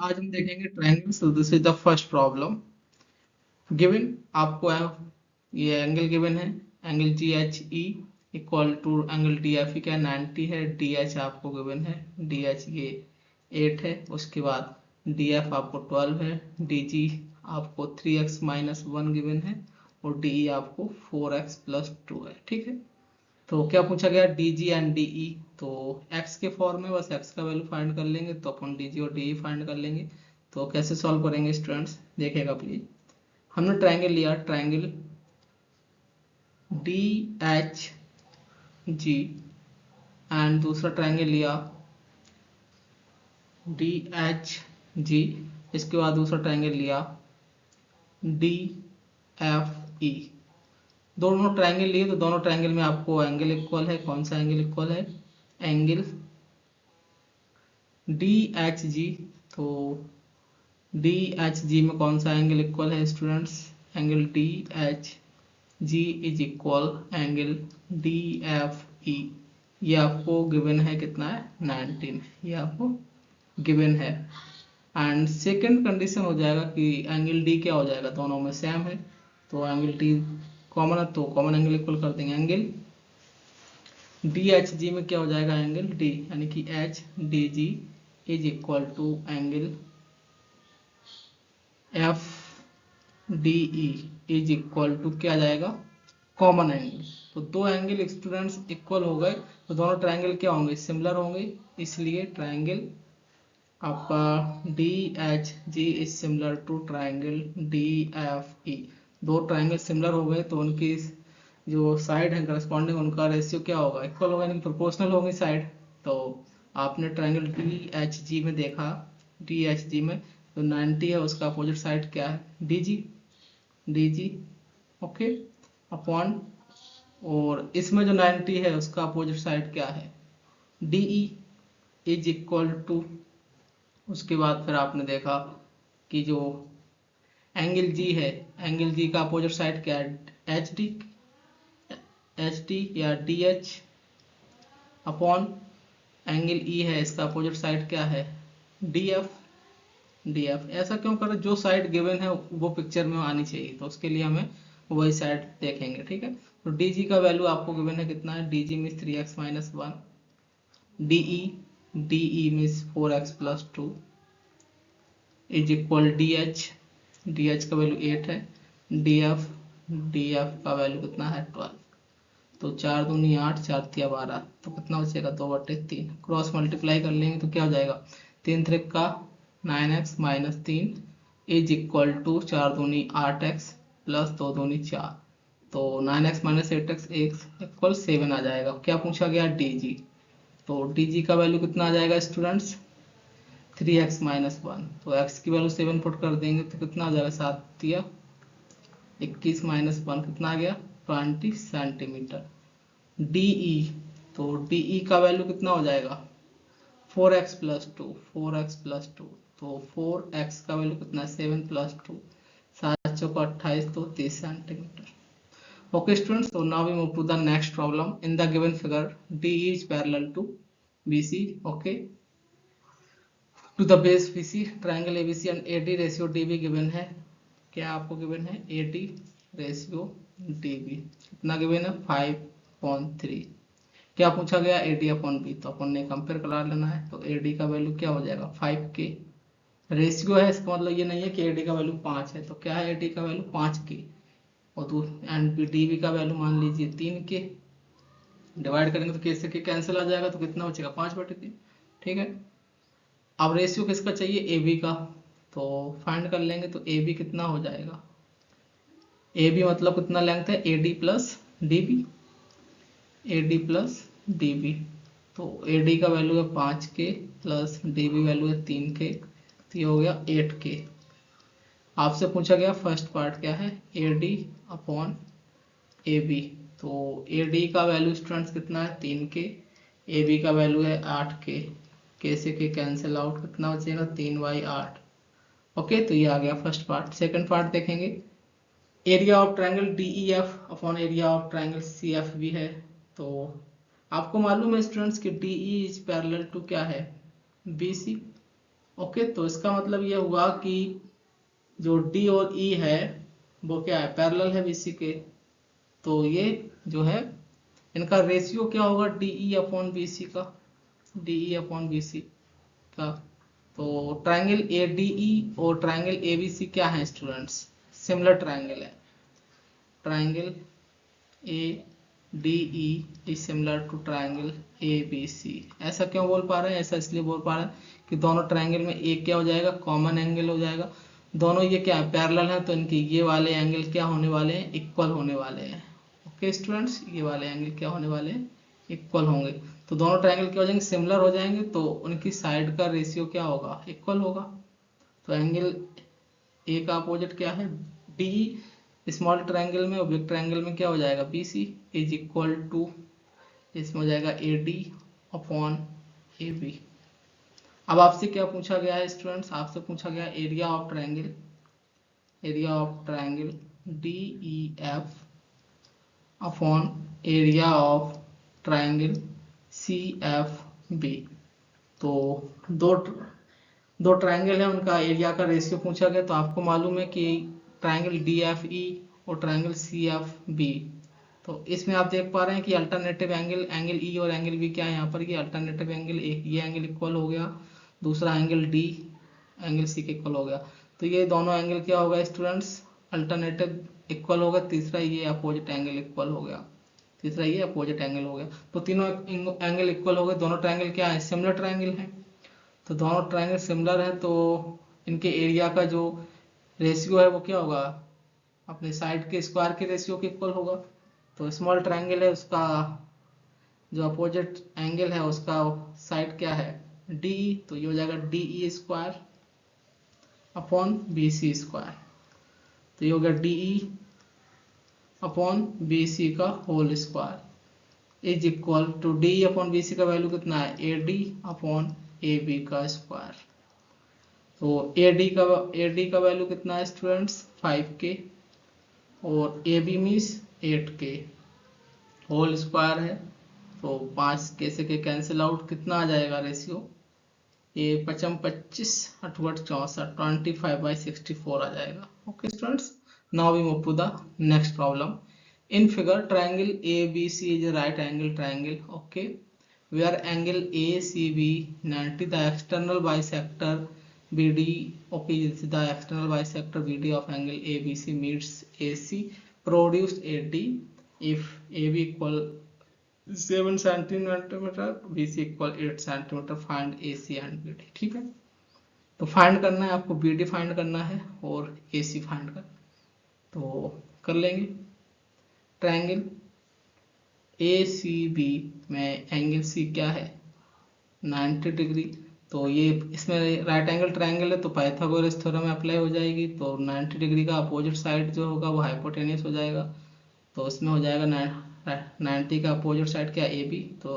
आज हम देखेंगे triangle. So this is the first problem given. आपको ये एंगल गिवन है, angle G H E equal to angle D F E क्या 90 है, डी एच आपको गिवन है, डी एच ये 8 है, उसके बाद डी एफ आपको 12 है, डी जी आपको 3x माइनस 1 गिवन है और डी ई आपको 4x प्लस 2 है। ठीक है, तो क्या पूछा गया D G and D E. तो x के फॉर्म में बस x का वैल्यू फाइंड कर लेंगे, तो अपन डी जी और डी ई फाइंड कर लेंगे। तो कैसे सॉल्व करेंगे स्टूडेंट्स, देखिएगा प्लीज। हमने ट्रायंगल लिया, triangle D H ji and दूसरा ट्रायंगल लिया डी एच जी, इसके बाद दूसरा ट्रायंगल लिया डी एफ ई। दोनों ट्रायंगल लिए तो दोनों ट्रायंगल में आपको एंगल इक्वल है। कौन सा एंगल इक्वल है? एंगल डी एच जी। तो डी एच जी में कौन सा एंगल इक्वल है students? Angle D H G is equal angle D F ई। ये आपको गिवन है, कितना है? 19। ये आपको गिवन है। एंड सेकंड कंडीशन हो जाएगा कि एंगल डी क्या हो जाएगा, दोनों में सेम है, तो एंगल डी कॉमन है, तो कॉमन एंगल इक्वल कर देंगे। एंगल डी एच जी में क्या हो जाएगा? एंगल डी, यानी कि H D G is equal to angle F D E is equal to क्या जाएगा? Common angle. तो दो एंगल स्टूडेंट्स इक्वल हो गए, तो दोनों ट्रायंगल क्या होंगे? सिमिलर होंगे, इसलिए ट्रायंगल आपका D H G is similar to triangle D F E. दो ट्रायंगल सिमिलर हो गए तो उनकी जो साइड है करस्पॉन्डिंग, उनका रेशियो क्या होगा? इक्वल होगा, यानी प्रोपोर्शनल होगी साइड। तो आपने ट्रायंगल डी एच जी में देखा, डी एच जी में तो 90 है, उसका अपोजिट साइड क्या है? D G, D G okay upon, और इसमें जो 90 है उसका अपोजिट साइड क्या है? D E is equal to, उसके बाद फिर आपने देखा कि जो एंगल जी है, एंगल जी का अपोजिट साइड क्या है? एच डी, एच डी या D H upon angle E है, इसका अपोजिट साइड क्या है? D F, D F. ऐसा क्यों कर रहे? जो साइड गिवन है वो पिक्चर में आनी चाहिए, तो उसके लिए हमें वही साइड देखेंगे। ठीक है, तो डी जी का वैल्यू आपको गिवन है, कितना है? D G means 3x minus 1, D E means 4x plus 2 is equal D H का वैल्यू 8 है, डी एफ का वैल्यू कितना है? 12। तो 4 दूनी 8, 4 तिया 12, तो कितना बचेगा? 2/3। क्रॉस मल्टीप्लाई कर लेंगे तो क्या हो जाएगा? 3 त्रिक का 9x minus 3 is equal to 4 दूनी 8x प्लस 2 दूनी 4, तो 9x माइनस 8x इक्वल 7 आ जाएगा। क्या पूछा गया? D G. तो डी जी का वैल्यू कितना आ जाएगा स्टूडेंट्स? 3x minus 1। तो x की वैल्यू 7 पुट कर देंगे तो कितना आ जाएगा? 7 तिया 21 माइनस 1 कितना आ गया? 20 सेंटीमीटर। डी ई, तो डी ई का वैल्यू कितना हो जाएगा? 4x प्लस 2, 4x प्लस 2, तो 4x का वैल्यू कितना है? 7 प्लस 2, 7 चौका 28, तो 30 सेंटीमीटर। ओके स्टूडेंट्स, तो now we move to the next problem. In the given figure D is parallel to BC, okay, to the base BC, triangle ABC and AD ratio DB given है। क्या आपको given है? AD ratio DB कितना given है? 5.3। क्या पूछा गया? AD upon B, तो अपन ने कंपेयर करा लेना है। तो AD का वैल्यू क्या हो जाएगा? 5K। रेशियो है, इसका मतलब ये नहीं है कि AD का वैल्यू 5 है, तो क्या है? AD का वैल्यू 5K और एंड DB का वैल्यू मान लीजिए 3K। डिवाइड करेंगे तो K से K कैंसिल आ जाएगा, तो कितना बचेगा? 5/3। ठीक है, अब रेशियो किसका चाहिए? AB का, तो फाइंड कर लेंगे। तो AB कितना हो जाएगा? AB मतलब कितना लेंथ है? AD plus DB, AD plus DB। तो AD का वैल्यू है 5K प्लस DB वैल्यू है 3K, तो ये हो गया 8K। आपसे पूछा गया फर्स्ट पार्ट क्या है? AD upon AB। तो AD का वैल्यू स्टूडेंट्स कितना है? 3K, AB का वैल्यू है 8K, K से K कैंसिल आउट, कितना बचेगा? 3/8। ओके, तो ये आ गया फर्स्ट पार्ट। सेकंड पार्ट देखेंगे। Area of triangle DEF upon area of triangle CFB है। तो आपको मालूम है स्टूडेंट्स कि DE इज पैरेलल टू क्या है? BC, ओके, तो इसका मतलब ये हुआ कि जो डी और ई है वो क्या है, पैरेलल है बीसी के। तो ये जो है इनका रेशियो क्या होगा, डीई अपॉन बीसी का, डीई अपॉन बीसी का। तो ट्रायंगल एडीई और ट्रायंगल एबीसी क्या है स्टूडेंट्स, सिमिलर ट्रायंगल है। Triangle A D E is similar to triangle A B C. ऐसा क्यों बोल पा रहे हैं, ऐसा इसलिए बोल पा रहे हैं कि दोनों ट्रायंगल में एक क्या हो जाएगा, कॉमन एंगल हो जाएगा। दोनों ये क्या है, पैरेलल है, तो इनके ये वाले एंगल क्या होने वाले हैं, इक्वल होने वाले हैं। ओके स्टूडेंट्स, ये वाले एंगल क्या होने वाले हैं, इक्वल होंगे। तो दोनों ट्रायंगल क्या हो जाएंगे, सिमिलर हो जाएंगे, तो उनकी साइड का रेशियो क्या होगा, इक्वल होगा। तो एंगल ए का अपोजिट क्या है, डी। स्मॉल ट्रायंगल में और बिग ट्रायंगल में क्या हो जाएगा, B C is equal to, इसमें हो जाएगा A D upon A B. अब आपसे क्या पूछा गया है स्टूडेंट्स, आपसे पूछा गया area of triangle, area of triangle D E F upon area of triangle C F B. तो दो ट्रायंगल है, उनका एरिया का रेशियो पूछा गया। तो आपको मालूम है कि ट्रायंगल डी एफ ई और ट्रायंगल सी एफ बी, तो इसमें आप देख पा रहे हैं कि अल्टरनेटिव एंगल, एंगल ई और एंगल बी क्या है यहाँ पर, कि अल्टरनेटिव एंगल, एक ये एंगल इक्वल हो गया, दूसरा एंगल डी एंगल सी के इक्वल हो गया। तो ये दोनों एंगल क्या होगा स्टूडेंट्स, अल्टरनेटिव इक्वल होगा। तीसरा ये अपोजिट एंगल इक्वल हो गया, तीसरा ये अपोजिट एंगल हो गया। तो तीनों एंगल इक्वल हो गए, दोनों ट्रायंगल क्या है, सिमिलर ट्रायंगल है। तो दोनों ट्रायंगल सिमिलर है, तो इनके एरिया का जो रेशियो है वो क्या होगा, अपने साइड के स्क्वायर के रेशियो के इक्वल होगा। तो स्मॉल ट्रायंगल है, उसका जो अपोजिट एंगल है उसका साइड क्या है, डी, तो ये हो जाएगा D E square upon B C square. तो ये हो गया D E upon B C का whole square is equal to D upon B C का वैल्यू कितना है, A D upon A B का स्क्वायर। तो ए डी का वैल्यू कितना है स्टूडेंट्स, 5k, और A B means 8k, whole square है। तो 5k से के कैंसिल आउट, कितना आ जाएगा रेशियो, ये 55 25 8 64, 25/64 आ जाएगा। Okay students, now we move to the next problem. In figure triangle ABC is a right angle triangle, okay, where angle ACB 90, the external bisector BD, okay, this is the external bisector BD of angle ABC meets AC, produce AD if AB equal 7 centimetre, BC equal 8 centimetre, find AC and BD। ठीक है, तो find करना है आपको, BD find करना है और AC find करना है। तो कर लेंगे। ट्रायंगल ACB में एंगल C क्या है, 90 डिग्री। तो ये इसमें राइट एंगल ट्रायंगल है, तो पाइथागोरस थ्योरम अप्लाई हो जाएगी। तो 90 डिग्री का अपोजिट साइड जो होगा वो हाइपोटेन्यूस हो जाएगा। तो इसमें हो जाएगा 90 का अपोजिट साइड क्या, AB। तो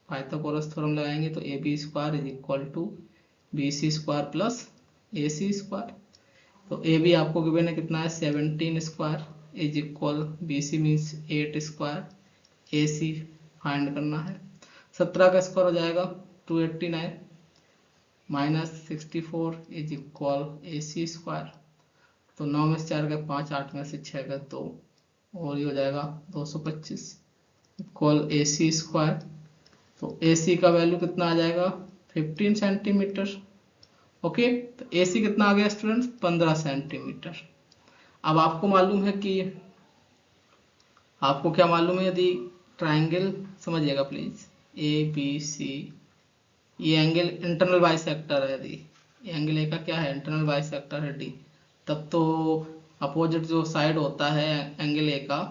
पाइथागोरस थ्योरम लगाएंगे, तो AB square is equal to BC square plus AC square. तो AB आपको गिवन है कितना है, 17 square is equal, BC means 8 square, AC find करना है। 17 का स्क्वायर हो जाएगा 289 minus 64 is equal AC square. तो 9 में से 4 का 5, 8 में से 6 का 2, और ये हो जाएगा 225 इक्वल AC स्क्वायर। तो AC का वैल्यू कितना आ जाएगा, 15 सेंटीमीटर। ओके, तो AC कितना आ गया स्टूडेंट्स, 15 सेंटीमीटर। अब आपको मालूम है कि, आपको क्या मालूम है, यदि ट्रायंगल, समझिएगा प्लीज, ABC, ये एंगल इंटरनल बाइसेक्टर है, यदि ये एंगल ए का क्या है, इंटरनल बाइसेक्टर है D, तब तो अपोजिट जो साइड होता है एंगल ए का,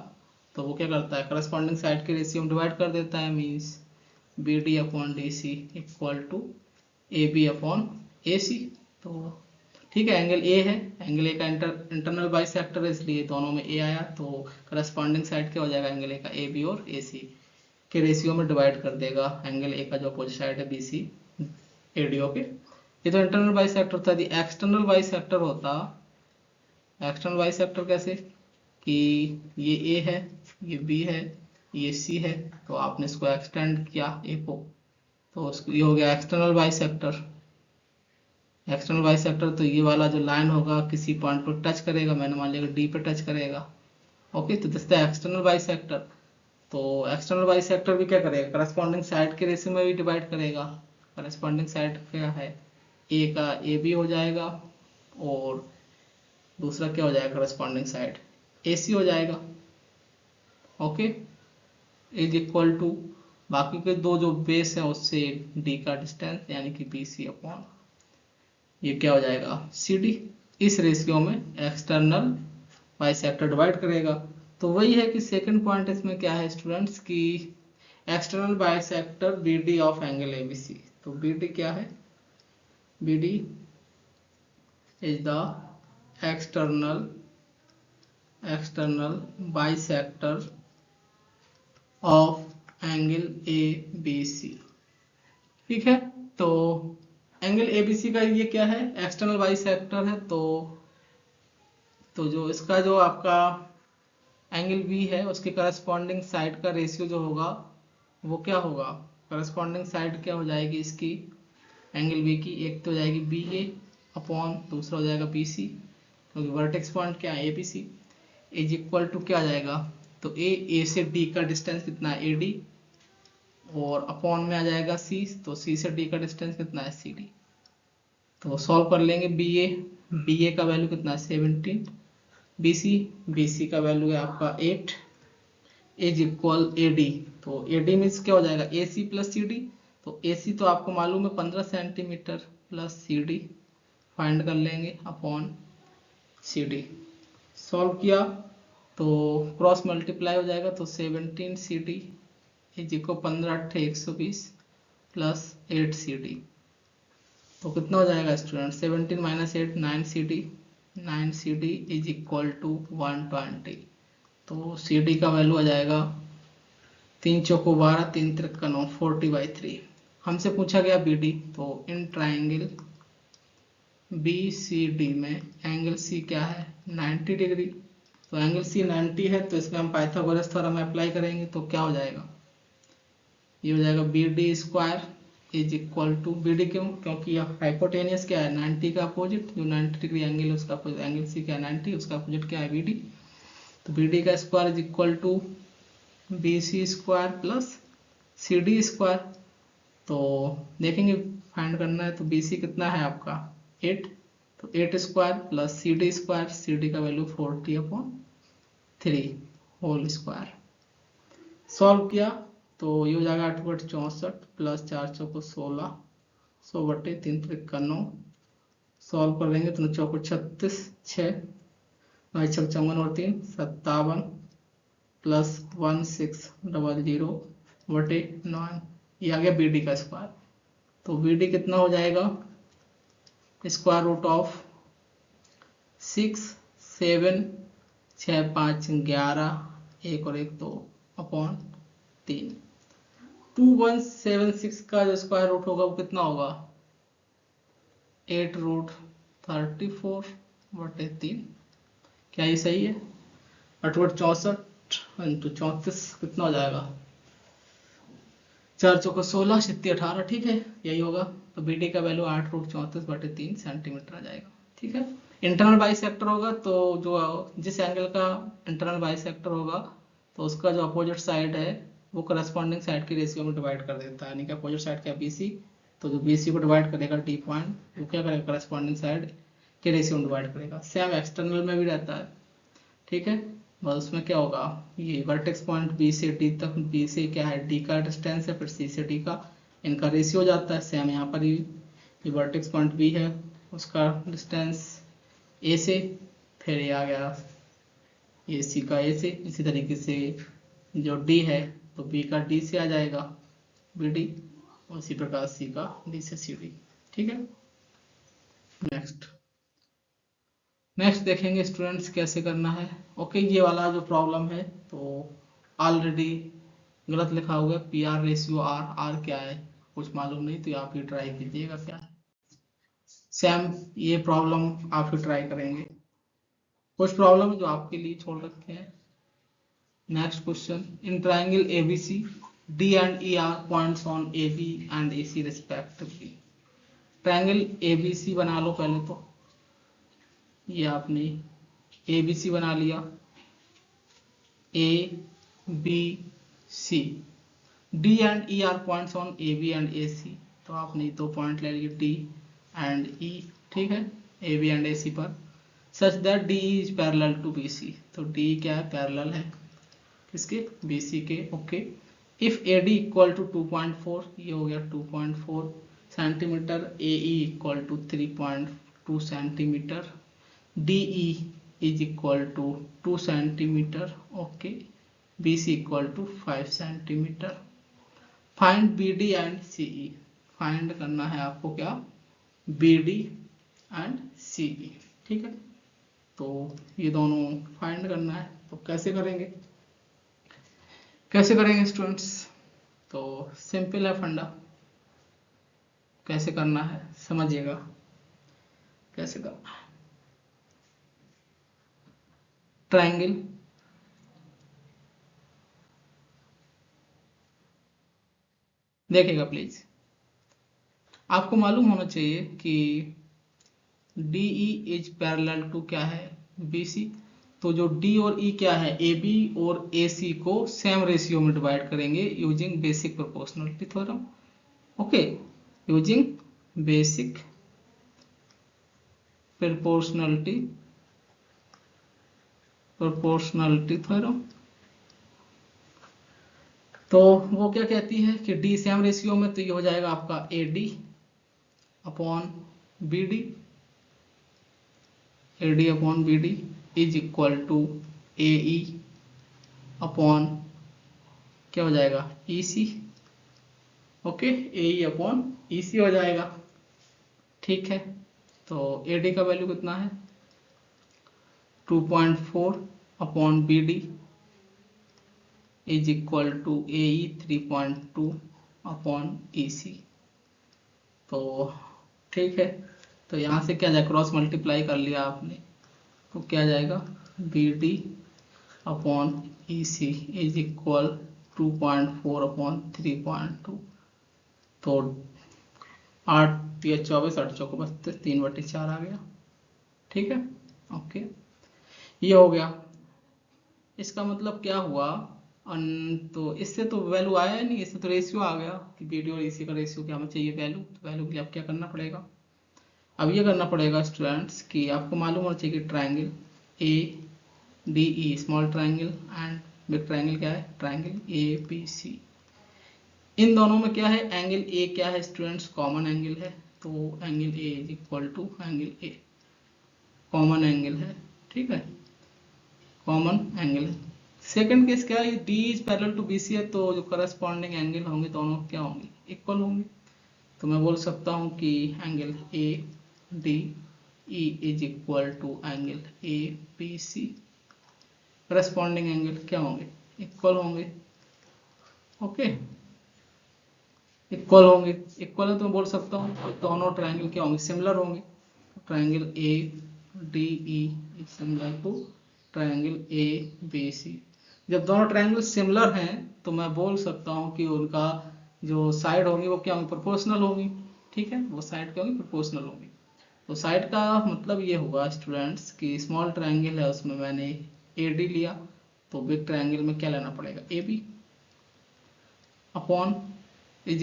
तो वो क्या करता है, करस्पॉन्डिंग साइड के रेशियो में डिवाइड कर देता है, means BD upon DC equal to AB upon AC। तो ठीक है, एंगल ए है, एंगल ए का इंटरनल बाइसेक्टर है, इसलिए दोनों में ए आया। तो करस्पॉन्डिंग साइड क्या हो जाएगा, एंगल ए का AB और AC के रेशियो में डिवाइड कर देगा एंगल ए का जो अपोजिट साइड है BC AD। ओके, ये तो इंटरनल बाइसेक्टर था। यदि एक्सटर्नल बाइसेक्टर होता, एक्सटर्नल बाइसेक्टर कैसे, कि ये ए है, ये बी है, ये सी है, तो आपने इसको एक्सटेंड किया ए को, तो ये हो गया एक्सटर्नल बाइसेक्टर। एक्सटर्नल बाइसेक्टर तो ये वाला जो लाइन होगा किसी पॉइंट पर टच करेगा, मैंने मान लिया डी पे टच करेगा। ओके, तो दिस द एक्सटर्नल बाइसेक्टर। तो एक्सटर्नल बाइसेक्टर भी क्या करेगा, करस्पॉन्डिंग साइड के रेशियो में भी डिवाइड करेगा। करस्पॉन्डिंग साइड क्या है, ए का ए बी हो जाएगा और दूसरा क्या हो जाएगा, करस्पॉन्डिंग साइड ए सी हो जाएगा। ओके, इज इक्वल टू बाकी के दो जो बेस है उससे डी का डिस्टेंस यानी कि बी सी अपॉन ये क्या हो जाएगा, सी डी। इस रेशियो में एक्सटर्नल बाइसेक्टर डिवाइड करेगा। तो वही है कि सेकंड पॉइंट इसमें क्या है स्टूडेंट्स कि external bisector B D of angle A B C. तो बी डी क्या है, B D is the external bisector of angle A B C. ठीक है, तो एंगल ए बी सी का ये क्या है, एक्सटर्नल बाइसेक्टर है। तो जो इसका जो आपका एंगल बी है उसके करस्पॉन्डिंग साइड का रेशियो जो होगा वो क्या होगा, करस्पॉन्डिंग साइड क्या हो जाएगी इसकी एंगल बी की, एक तो हो जाएगी बी ए अपॉन दूसरा हो जाएगा बी सी, क्योंकि वर्टेक्स पॉइंट क्या है A B C. Is equal to क्या आ जाएगा, तो ए से डी का डिस्टेंस कितना है ए डी और अपॉन में आ जाएगा सी, तो सी से डी का डिस्टेंस कितना है सी डी। तो सॉल्व कर लेंगे, बी ए का वैल्यू कितना है 17, बी सी का वैल्यू है आपका 8, इज इक्वल ए डी। तो ए डी मीन्स क्या हो जाएगा ए सी प्लस सी डी। तो ए सी तो आपको मालूम है 15 centimetre plus C D find कर लेंगे अपॉन सी डी। सॉल्व किया तो क्रॉस मल्टीप्लाई हो जाएगा, तो 17 C D is equal 15×8 120 plus 8 C D. तो कितना हो जाएगा student, 17 minus 8 9 C D, 9 C D is equal to 120। तो सी डी का वैल्यू आ जाएगा 3 चौको 12 3 तिरका 9 40/3। हमसे पूछा गया बी डी। तो in triangle B C D में एंगल सी क्या है 90 डिग्री। तो एंगल सी 90 है, तो इसमें हम पाइथागोरस थ्योरम अप्लाई करेंगे। तो क्या हो जाएगा, ये हो जाएगा B D square is equal to B D, क्यों, क्योंकि हाइपोटेनियस क्या है 90 का अपोजिट, जो 90 डिग्री एंगल है उसका एंगल सी क्या है 90, उसका अपोजिट क्या है बी डी। तो बी डी का square is equal to B C square plus C D square. तो देखेंगे फाइंड करना है, तो बी सी कितना है आपका 8, तो 8 square plus C D square, C D का वैल्यू 40/3 होल स्क्वायर। सॉल्व किया तो ये हो जाएगा 8×64 प्लस 4 चौको 16 100/3 तिरका 9। सॉल्व कर लेंगे तो 9 36 6 9 56 और 3 57 प्लस 1600/9, ये आ गया बी डी का स्क्वायर। तो बी डी कितना हो जाएगा, स्क्वायर रूट ऑफ 6 7 6 5 11 1 और 1 2 अपॉन 3। 2176 का जो स्क्वायर रूट होगा वो कितना होगा 8√34/3। क्या ये सही है, 8×64 × 34 कितना हो जाएगा 4 चौको 16 छत्ती 18, ठीक है यही होगा। तो बी डी का वैल्यू 8√34/3 सेंटीमीटर आ जाएगा। ठीक है, इंटरनल बाइसेक्टर होगा तो जो जिस एंगल का इंटरनल बाइसेक्टर होगा तो उसका जो अपोजिट साइड है वो करस्पॉन्डिंग साइड की रेशियो में डिवाइड कर देता है, यानी कि अपोजिट साइड का बी सी, तो जो बी सी को डिवाइड करेगा डी पॉइंट वो क्या करेगा करस्पॉन्डिंग साइड के रेशियो में डिवाइड करेगा। सेम एक्सटर्नल में भी रहता है। ठीक है, बस उसमें क्या होगा, ये वर्टेक्स पॉइंट बी से डी तक, बी से क्या है डी का डिस्टेंस है, फिर सी से डी का इनका रेशियो जाता है। सेम यहाँ पर ये वर्टेक्स पॉइंट बी है उसका डिस्टेंस ए से, फिर ये आ गया ये सी का ए से, इसी तरीके से जो डी है तो बी का डी से आ जाएगा बी डी, और इसी प्रकार सी का डी से सी डी। ठीक है, नेक्स्ट देखेंगे स्टूडेंट्स कैसे करना है। ओके, ये वाला जो प्रॉब्लम है तो ऑलरेडी गलत लिखा हुआ है, P R ratio R, R क्या है कुछ मालूम नहीं, तो आप ही ट्राई कीजिएगा क्या है। सेम ये प्रॉब्लम आप ही ट्राई करेंगे, कुछ प्रॉब्लम जो आपके लिए छोड़ रखे हैं। Next question, in triangle ABC D and E are points on A B and A C respectively. Triangle ABC बना लो पहले तो। ये आपने ABC बना लिया, ABC, D and E are points on AB and AC, तो आपने दो पॉइंट ले लिए D and E, ठीक है, AB and AC पर, such that DE is parallel to BC, तो D क्या है, पैरेलल है किसके, BC के, okay. If AD equal to 2.4, ये हो गया 2.4 centimetre, AE equal to 3.2 centimetre, DE is equal to 2 centimetre, okay, BC equal to 5 centimetre. Find BD and CE, find करना है आपको क्या, BD एंड CE, ठीक है। तो ये दोनों फाइंड करना है, तो कैसे करेंगे, कैसे करेंगे स्टूडेंट्स, तो सिंपल है फंडा, कैसे करना है समझिएगा, कैसे करना है। ट्रायंगल देखिएगा प्लीज, आपको मालूम होना चाहिए कि DE इज पैरेलल टू क्या है, BC, तो जो D और E क्या है, AB और AC को सेम रेशियो में डिवाइड करेंगे using basic proportionality theorem, okay, using basic proportionality theorem. तो वो क्या कहती है कि D सेम रेशियो में, तो ये हो जाएगा आपका AD upon BD, AD upon BD is equal to AE upon क्या हो जाएगा, EC, okay, AE upon EC हो जाएगा, ठीक है। तो AD का वैल्यू कितना है 2.4 upon BD is equal to AE 3.2 upon EC, तो ठीक है। तो यहाँ से क्या जाए, क्रॉस मल्टीप्लाई कर लिया आपने, तो क्या जाएगा BD upon EC is equal 2.4 upon 3.2, तो 8 या 24, 8 चौको 32, 3/4 आ गया, ठीक है, ओके, ये हो गया। इसका मतलब क्या हुआ, तो इससे तो वैल्यू आया ही नहीं, इससे तो रेशियो आ गया कि BD और EC का रेशियो क्या हमें चाहिए, वैल्यू, तो वैल्यू के लिए अब क्या करना पड़ेगा, अब ये करना पड़ेगा स्टूडेंट्स कि आपको मालूम होना चाहिए कि triangle ADE small triangle and big triangle क्या है, ट्रायंगल ABC, इन दोनों में क्या है, एंगल A क्या है स्टूडेंट्स, कॉमन एंगल है, तो angle A is equal to angle A, common angle है, ठीक है, कॉमन एंगल है। सेकंड केस क्या है, D is parallel to BC है, तो जो करस्पॉन्डिंग एंगल होंगे दोनों क्या होंगे, इक्वल होंगे, तो मैं बोल सकता हूँ कि angle ADE is equal to angle ABC, corresponding angle क्या होंगे, इक्वल होंगे, ओके, इक्वल होंगे, इक्वल है तो मैं बोल सकता हूँ दोनों ट्रायंगल क्या होंगे, सिमिलर होंगे, triangle ADE is similar to triangle ABC। जब दोनों ट्रायंगल सिमिलर हैं तो मैं बोल सकता हूँ कि उनका जो साइड होंगी वो क्या होंगी, प्रोपोर्शनल होंगी, ठीक है, वो साइड क्या होंगी, प्रोपोर्शनल होंगी। तो साइड का मतलब ये हुआ स्टूडेंट्स कि स्मॉल ट्रायंगल है उसमें मैंने AD लिया, तो बिग ट्रायंगल में क्या लेना पड़ेगा, AB upon is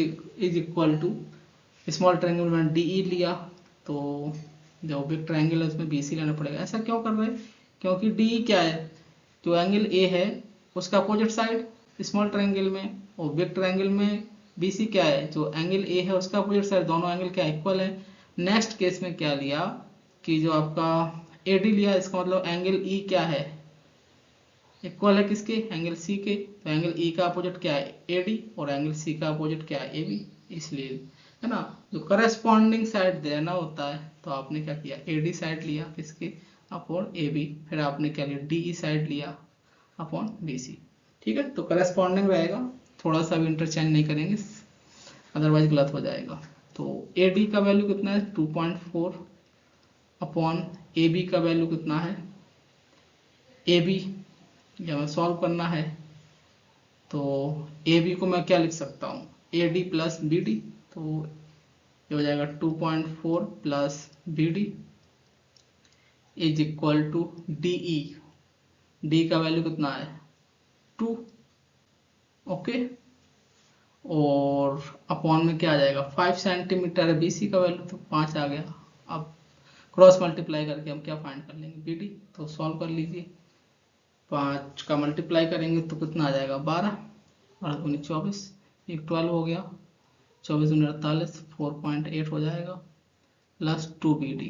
equal to small triangle में DE लिया, तो जो बिग ट्रायंगल है उसमें BC लेना पड़ेगा। ऐसा क्यों कर रहे हैं, क्योंकि DE क्या है, जो एंगल A है उसका अपोजिट साइड स्मॉल ट्रायंगल में, और बिग ट्रायंगल में BC क्या है, जो एंगल A है उसका अपोजिट साइड, दोनों एंगल क्या इक्वल है। नेक्स्ट केस में क्या लिया कि जो आपका AD लिया, इसका मतलब एंगल E क्या है, इक्वल है किसके, एंगल C के, तो एंगल E का अपोजिट क्या है, AD, और एंगल C का अपोजिट क्या है, AB, इसलिए है ना, जो करस्पॉन्डिंग साइड देना होता है तो आपने क्या किया, AD साइड लिया किसके, अपॉन AB, फिर आपने क्या लिया, DE साइड लिया अपॉन BC, ठीक है। तो करस्पॉन्डिंग रहेगा, थोड़ा सा भी इंटरचेंज नहीं करेंगे अदरवाइज गलत हो जाएगा। तो AD का वैल्यू कितना है 2.4 अपॉन AB का वैल्यू कितना है, AB जब हमें सॉल्व करना है तो AB को मैं क्या लिख सकता हूँ, AD प्लस BD, तो ये हो जाएगा 2.4 plus B D is equal to D E. D का वैल्यू कितना है 2, ओके। और अपॉन में क्या आ जाएगा 5 सेंटीमीटर है बीसी का वैल्यू, तो 5 आ गया। अब क्रॉस मल्टीप्लाई करके हम क्या फाइंड कर लेंगे बी डी, तो सॉल्व कर लीजिए। 5 का मल्टीप्लाई करेंगे तो कितना आ जाएगा 12, 12 दूनी 24, एक 12 हो गया, 24 दूनी 48, 4.8 हो जाएगा प्लस 2 बी डी।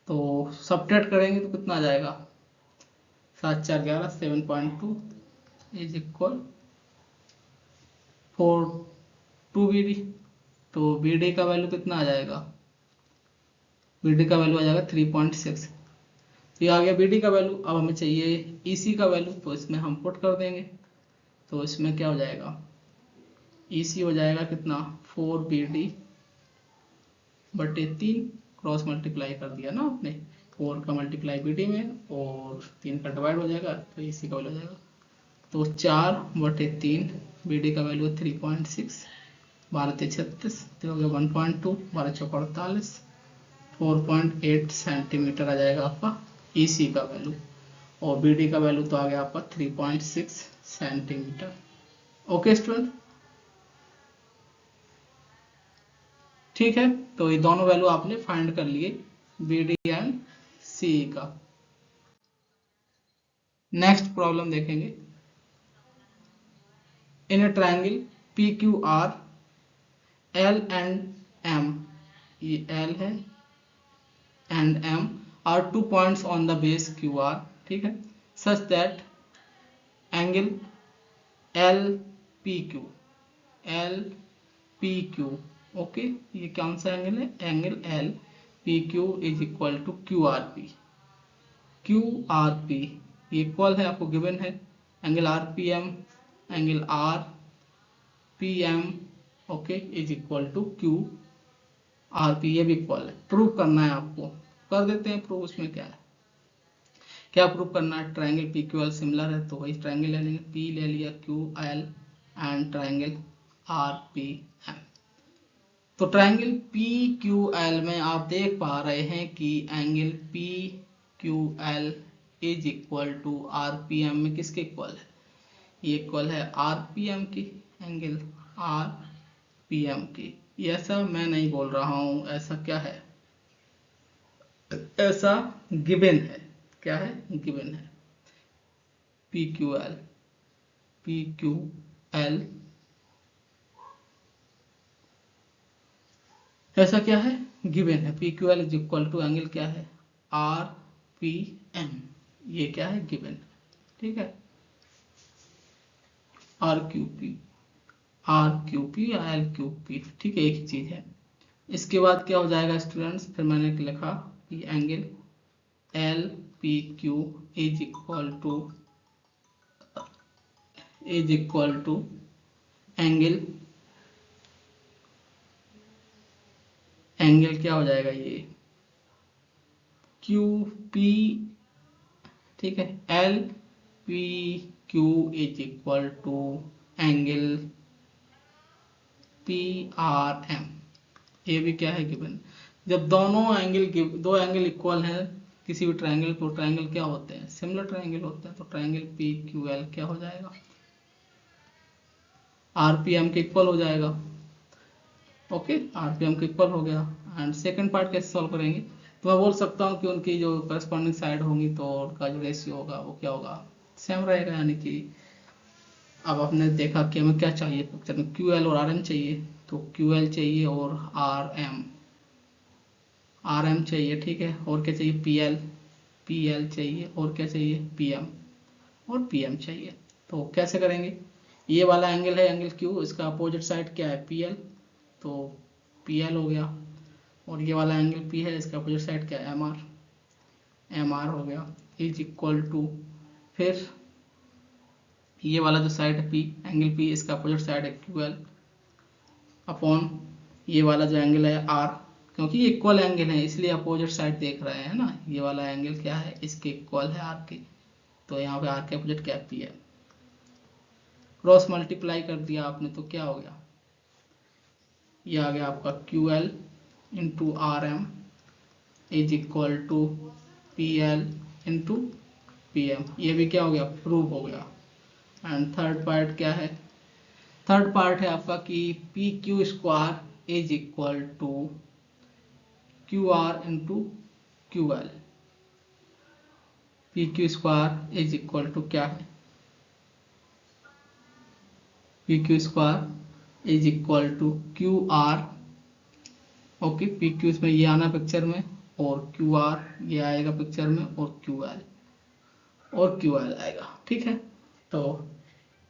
तो सब्ट्रैक्ट करेंगे तो कितना आ जाएगा 7 4 11, 7.2 इज इक्वल 2 बी डी। तो बी डी का वैल्यू कितना आ जाएगा, बी डी का वैल्यू आ जाएगा 3.6। ये आ गया बी डी का वैल्यू। अब हमें चाहिए ई सी का वैल्यू, तो इसमें हम पुट कर देंगे। तो इसमें क्या हो जाएगा ई सी हो जाएगा कितना 4 बी डी बटे 3, क्रॉस मल्टीप्लाई कर दिया ना आपने, 4 का मल्टीप्लाई बी डी में और 3 का डिवाइड हो जाएगा, तो ई सी का वैल्यू हो जाएगा। तो 4 बटे 3, बी डी का वैल्यू 3.6, 12 36, तो हो गया 1.2, 12 चौक 48, 4.8 सेंटीमीटर आ जाएगा आपका ई सी का वैल्यू। और बी डी का वैल्यू तो आ गया आपका 3.6 सेंटीमीटर। ओके स्टूडेंट, ठीक है। तो ये दोनों वैल्यू आपने फाइंड कर लिए बी डी एंड सी का। नेक्स्ट प्रॉब्लम देखेंगे। In a triangle P Q R L and M, ये एल है and M are 2 points on the base Q R, ठीक है, such that angle L P Q, L P Q, okay, ये कौन सा angle है, angle L P Q is equal to Q R P. Q R P ये equal है, आपको given है, angle R P M, angle R P M, okay, is equal to Q R P, ये भी equal है। Prove करना है आपको, कर देते हैं प्रूव। उसमें क्या है, क्या प्रूव करना है, triangle P Q L similar है, तो वही ट्रायंगल ले लेंगे, पी ले लिया, Q L and triangle R P M. तो ट्रायंगल पी क्यू एल में आप देख पा रहे हैं कि angle P Q L is equal to R P M में किसके इक्वल है, ये इक्वल है आर पी एम की, एंगल आर पी एम की। ये ऐसा मैं नहीं बोल रहा हूं, ऐसा क्या है, ऐसा गिवन है, क्या है, गिवन है। P Q L, P Q L ऐसा क्या है, गिवन है। P Q L is equal to angle क्या है, आर पी एम, ये क्या है, गिवन, ठीक है, R Q P, R Q P या एल क्यू पी, ठीक है, एक ही चीज है। इसके बाद क्या हो जाएगा स्टूडेंट्स, फिर मैंने लिखा कि angle L P Q is equal to angle क्या हो जाएगा, ये क्यू पी, ठीक है, L P Q is equal to angle P R M, ये भी क्या है, गिवन। जब दोनों एंगल, दो एंगल इक्वल हैं किसी भी ट्रायंगल, तो ट्रायंगल क्या होते हैं, सिमिलर ट्रायंगल होते हैं। तो ट्रायंगल पी क्यू एल क्या हो जाएगा, आरपीएम के इक्वल हो जाएगा, ओके, आरपीएम के इक्वल हो गया। एंड सेकंड पार्ट कैसे सॉल्व करेंगे, तो मैं बोल सकता हूँ कि उनकी जो करस्पॉन्डिंग साइड होंगी तो उनका जो रेशियो होगा वो क्या होगा, सेम रहेगा। यानी कि अब आपने देखा कि हमें क्या चाहिए पिक्चर में, क्यू एल और आर एम चाहिए, तो क्यू एल चाहिए और आर एम चाहिए, ठीक है, और क्या चाहिए, पी एल चाहिए, और क्या चाहिए, पी एम और पी एम चाहिए। तो कैसे करेंगे, ये वाला एंगल है एंगल क्यू, इसका अपोजिट साइड क्या है, पी एल, तो पी एल हो गया। और ये वाला एंगल पी है, इसका अपोजिट साइड क्या है, एम आर हो गया, इज इक्वल टू, फिर ये वाला जो साइड है पी, एंगल पी, इसका अपोजिट साइड है क्यू एल अपॉन ये वाला जो एंगल है आर, क्योंकि ये इक्वल एंगल है इसलिए अपोजिट साइड देख रहे हैं ना, ये वाला एंगल क्या है, इसके इक्वल है आर के, तो यहाँ पे आर के अपोजिट क्या है, पी है। क्रॉस मल्टीप्लाई कर दिया आपने तो क्या हो गया, ये आ गया आपका QL into RM is equal to PL into PM। ये भी क्या हो गया, प्रूव हो गया। एंड थर्ड पार्ट क्या है, थर्ड पार्ट है आपका कि PQ square is equal to QR into QL। PQ square is equal to क्या है, PQ square is equal to QR। Okay, PQ इसमें ये आना पिक्चर में, और QR ये आएगा पिक्चर में, और QL आएगा। ठीक है, तो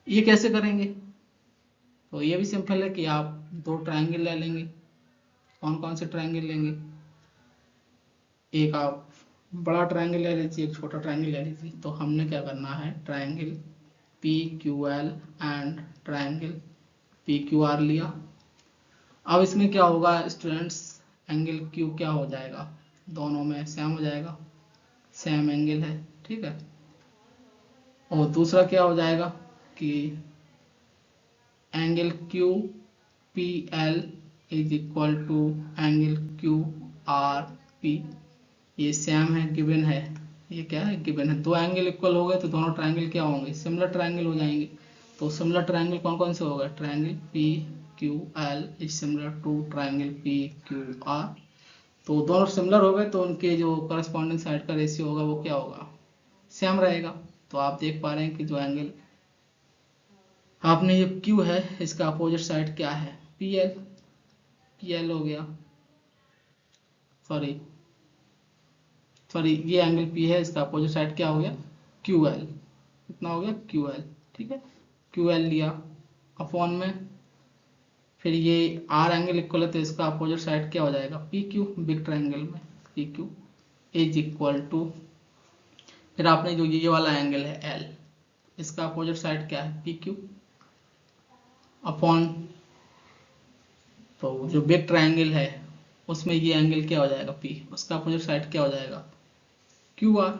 ये कैसे करेंगे, तो ये भी सिंपल है कि आप दो ट्रायंगल ले लेंगे। कौन कौन से ट्रायंगल लेंगे, एक आप बड़ा ट्रायंगल ले लीजिए, एक छोटा ट्रायंगल ले लीजिए। तो हमने क्या करना है, triangle PQL and triangle PQR लिया। अब इसमें क्या होगा स्टूडेंट्स, एंगल Q क्या हो जाएगा, दोनों में सेम हो जाएगा, सेम एंगल है। ठीक है, और दूसरा क्या हो जाएगा कि angle QPL is equal to angle QRP। ये सेम है, गिवन है, ये क्या है, गिवन है। दो एंगल इक्वल हो गए तो दोनों ट्रायंगल क्या होंगे, सिमिलर ट्रायंगल हो जाएंगे। तो सिमिलर ट्रायंगल कौन कौन से होगा, triangle PQL is similar to triangle PQR। तो दोनों सिमिलर हो गए तो उनके जो करस्पॉन्डिंग साइड का रेशियो होगा वो क्या होगा, सेम रहेगा। तो आप देख पा रहे हैं कि जो एंगल आपने ये Q है इसका अपोजिट साइड क्या है, PL हो गया, सॉरी ये एंगल P है, इसका अपोजिट साइड क्या हो गया, QL। कितना हो गया, QL। ठीक है, QL लिया अपॉन में, फिर ये R एंगल इक्वल है तो इसका अपोजिट साइड क्या हो जाएगा, PQ। बिग ट्रायंगल में PQ इज इक्वल टू, फिर आपने जो ये वाला एंगल है L, इसका अपोजिट साइड क्या है, PQ अपॉन, तो जो बिग ट्रायंगल है उसमें ये एंगल क्या हो जाएगा P, उसका अपोजिट साइड क्या हो जाएगा QR।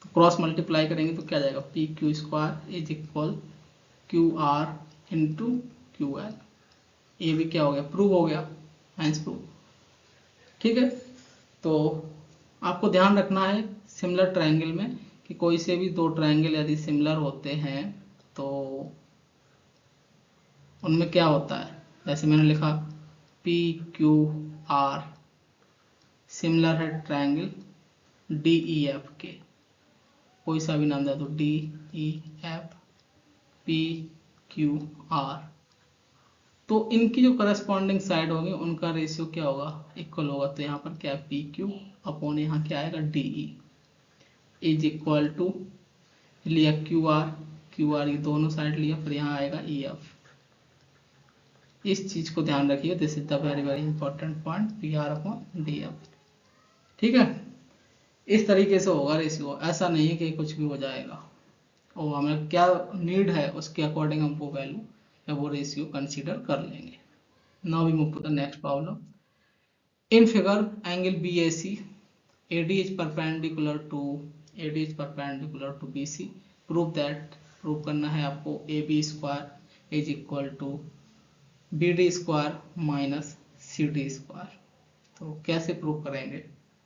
तो क्रॉस मल्टीप्लाई करेंगे तो क्या जाएगा, PQ square is equal QR into QL। ये भी क्या हो गया, प्रूव हो गया, हैंस प्रूव। ठीक है, तो आपको ध्यान रखना है सिमिलर ट्रायंगल में कि कोई से भी दो ट्रायंगल यदि सिमिलर होते हैं तो उनमें क्या होता है, जैसे मैंने लिखा PQR सिमिलर है ट्रायंगल DEF के, कोई सा भी नाम दे दो, DEF PQR। तो इनकी जो करस्पॉन्डिंग साइड होगी उनका रेशियो क्या होगा, इक्वल होगा। तो यहाँ पर क्या है, PQ अपॉन यहाँ क्या आएगा, DE इज इक्वल टू, लिया QR ये दोनों साइड लिया, फिर यहाँ आएगा EF। इस चीज को ध्यान रखिए, this is the very very important point, PR upon DF। ठीक है, इस तरीके से होगा रेशियो, ऐसा नहीं है कि कुछ भी हो जाएगा, और हमें क्या नीड है उसके अकॉर्डिंग हम वो वैल्यू या वो रेशियो कंसीडर कर लेंगे। Now we move to the next problem. In figure angle BAC AD is perpendicular to BC। Prove करना है आपको AB square is equal to BD square minus CD square. तो कैसे प्रूव करेंगे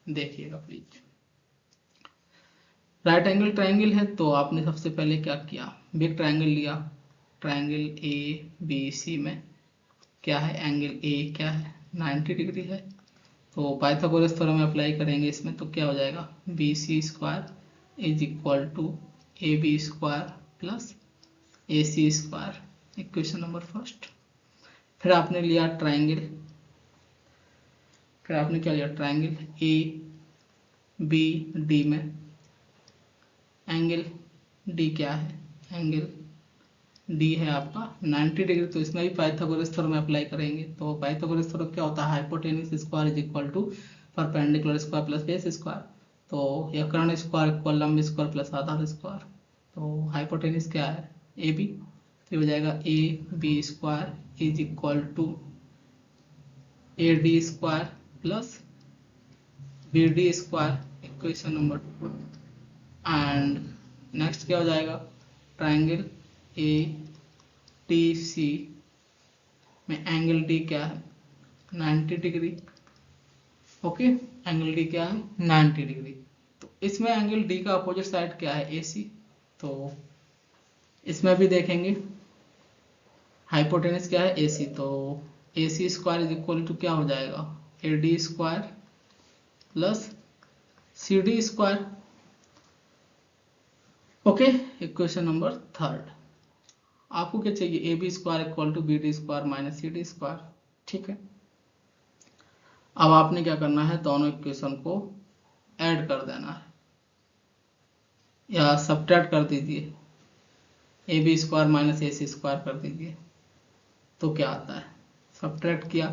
देखिएगा प्लीज। राइट एंगल ट्रायंगल है तो आपने सबसे पहले क्या किया, बिग ट्रायंगल लिया, ट्रायंगल ABC में क्या है, एंगल A क्या है, 90 डिग्री है। तो पाइथागोरस थ्योरम अप्लाई करेंगे इसमें, तो क्या हो जाएगा, BC square is equal to AB square plus AC square, equation number first. फिर आपने लिया ट्रायंगल, फिर आपने क्या लिया, ट्रायंगल ABD में एंगल D क्या है, एंगल D है आपका 90 डिग्री। तो इसमें भी पाइथागोरस थ्योरम अप्लाई करेंगे। तो पाइथागोरस थ्योरम क्या होता है, hypotenuse square is equal to perpendicular square plus base square. तो यह कर्ण स्क्वायर इक्वल लंब स्क्वायर प्लस आधार स्क्वायर। तो हाइपोटेन्यूस क्या है, AB, तो हो जाएगा AB square is equal to AD square plus BD square, equation number 2। And next क्या हो जाएगा, ट्रायंगल ATC में एंगल डी क्या है 90 डिग्री। ओके, एंगल डी क्या है 90 डिग्री। तो इसमें एंगल डी का अपोजिट साइड क्या है AC। तो इसमें भी देखेंगे हाइपोटेनस क्या है AC, तो AC square is equal to क्या हो जाएगा AD square plus CD square. Okay, equation number 3। आपको क्या चाहिए AB square equal to BD square minus CD square. ठीक है, अब आपने क्या करना है दोनों इक्वेशन को ऐड कर देना है या सब्ट्रैक्ट कर दीजिए। AB square minus AC square कर दीजिए तो क्या आता है, सब्ट्रैक्ट किया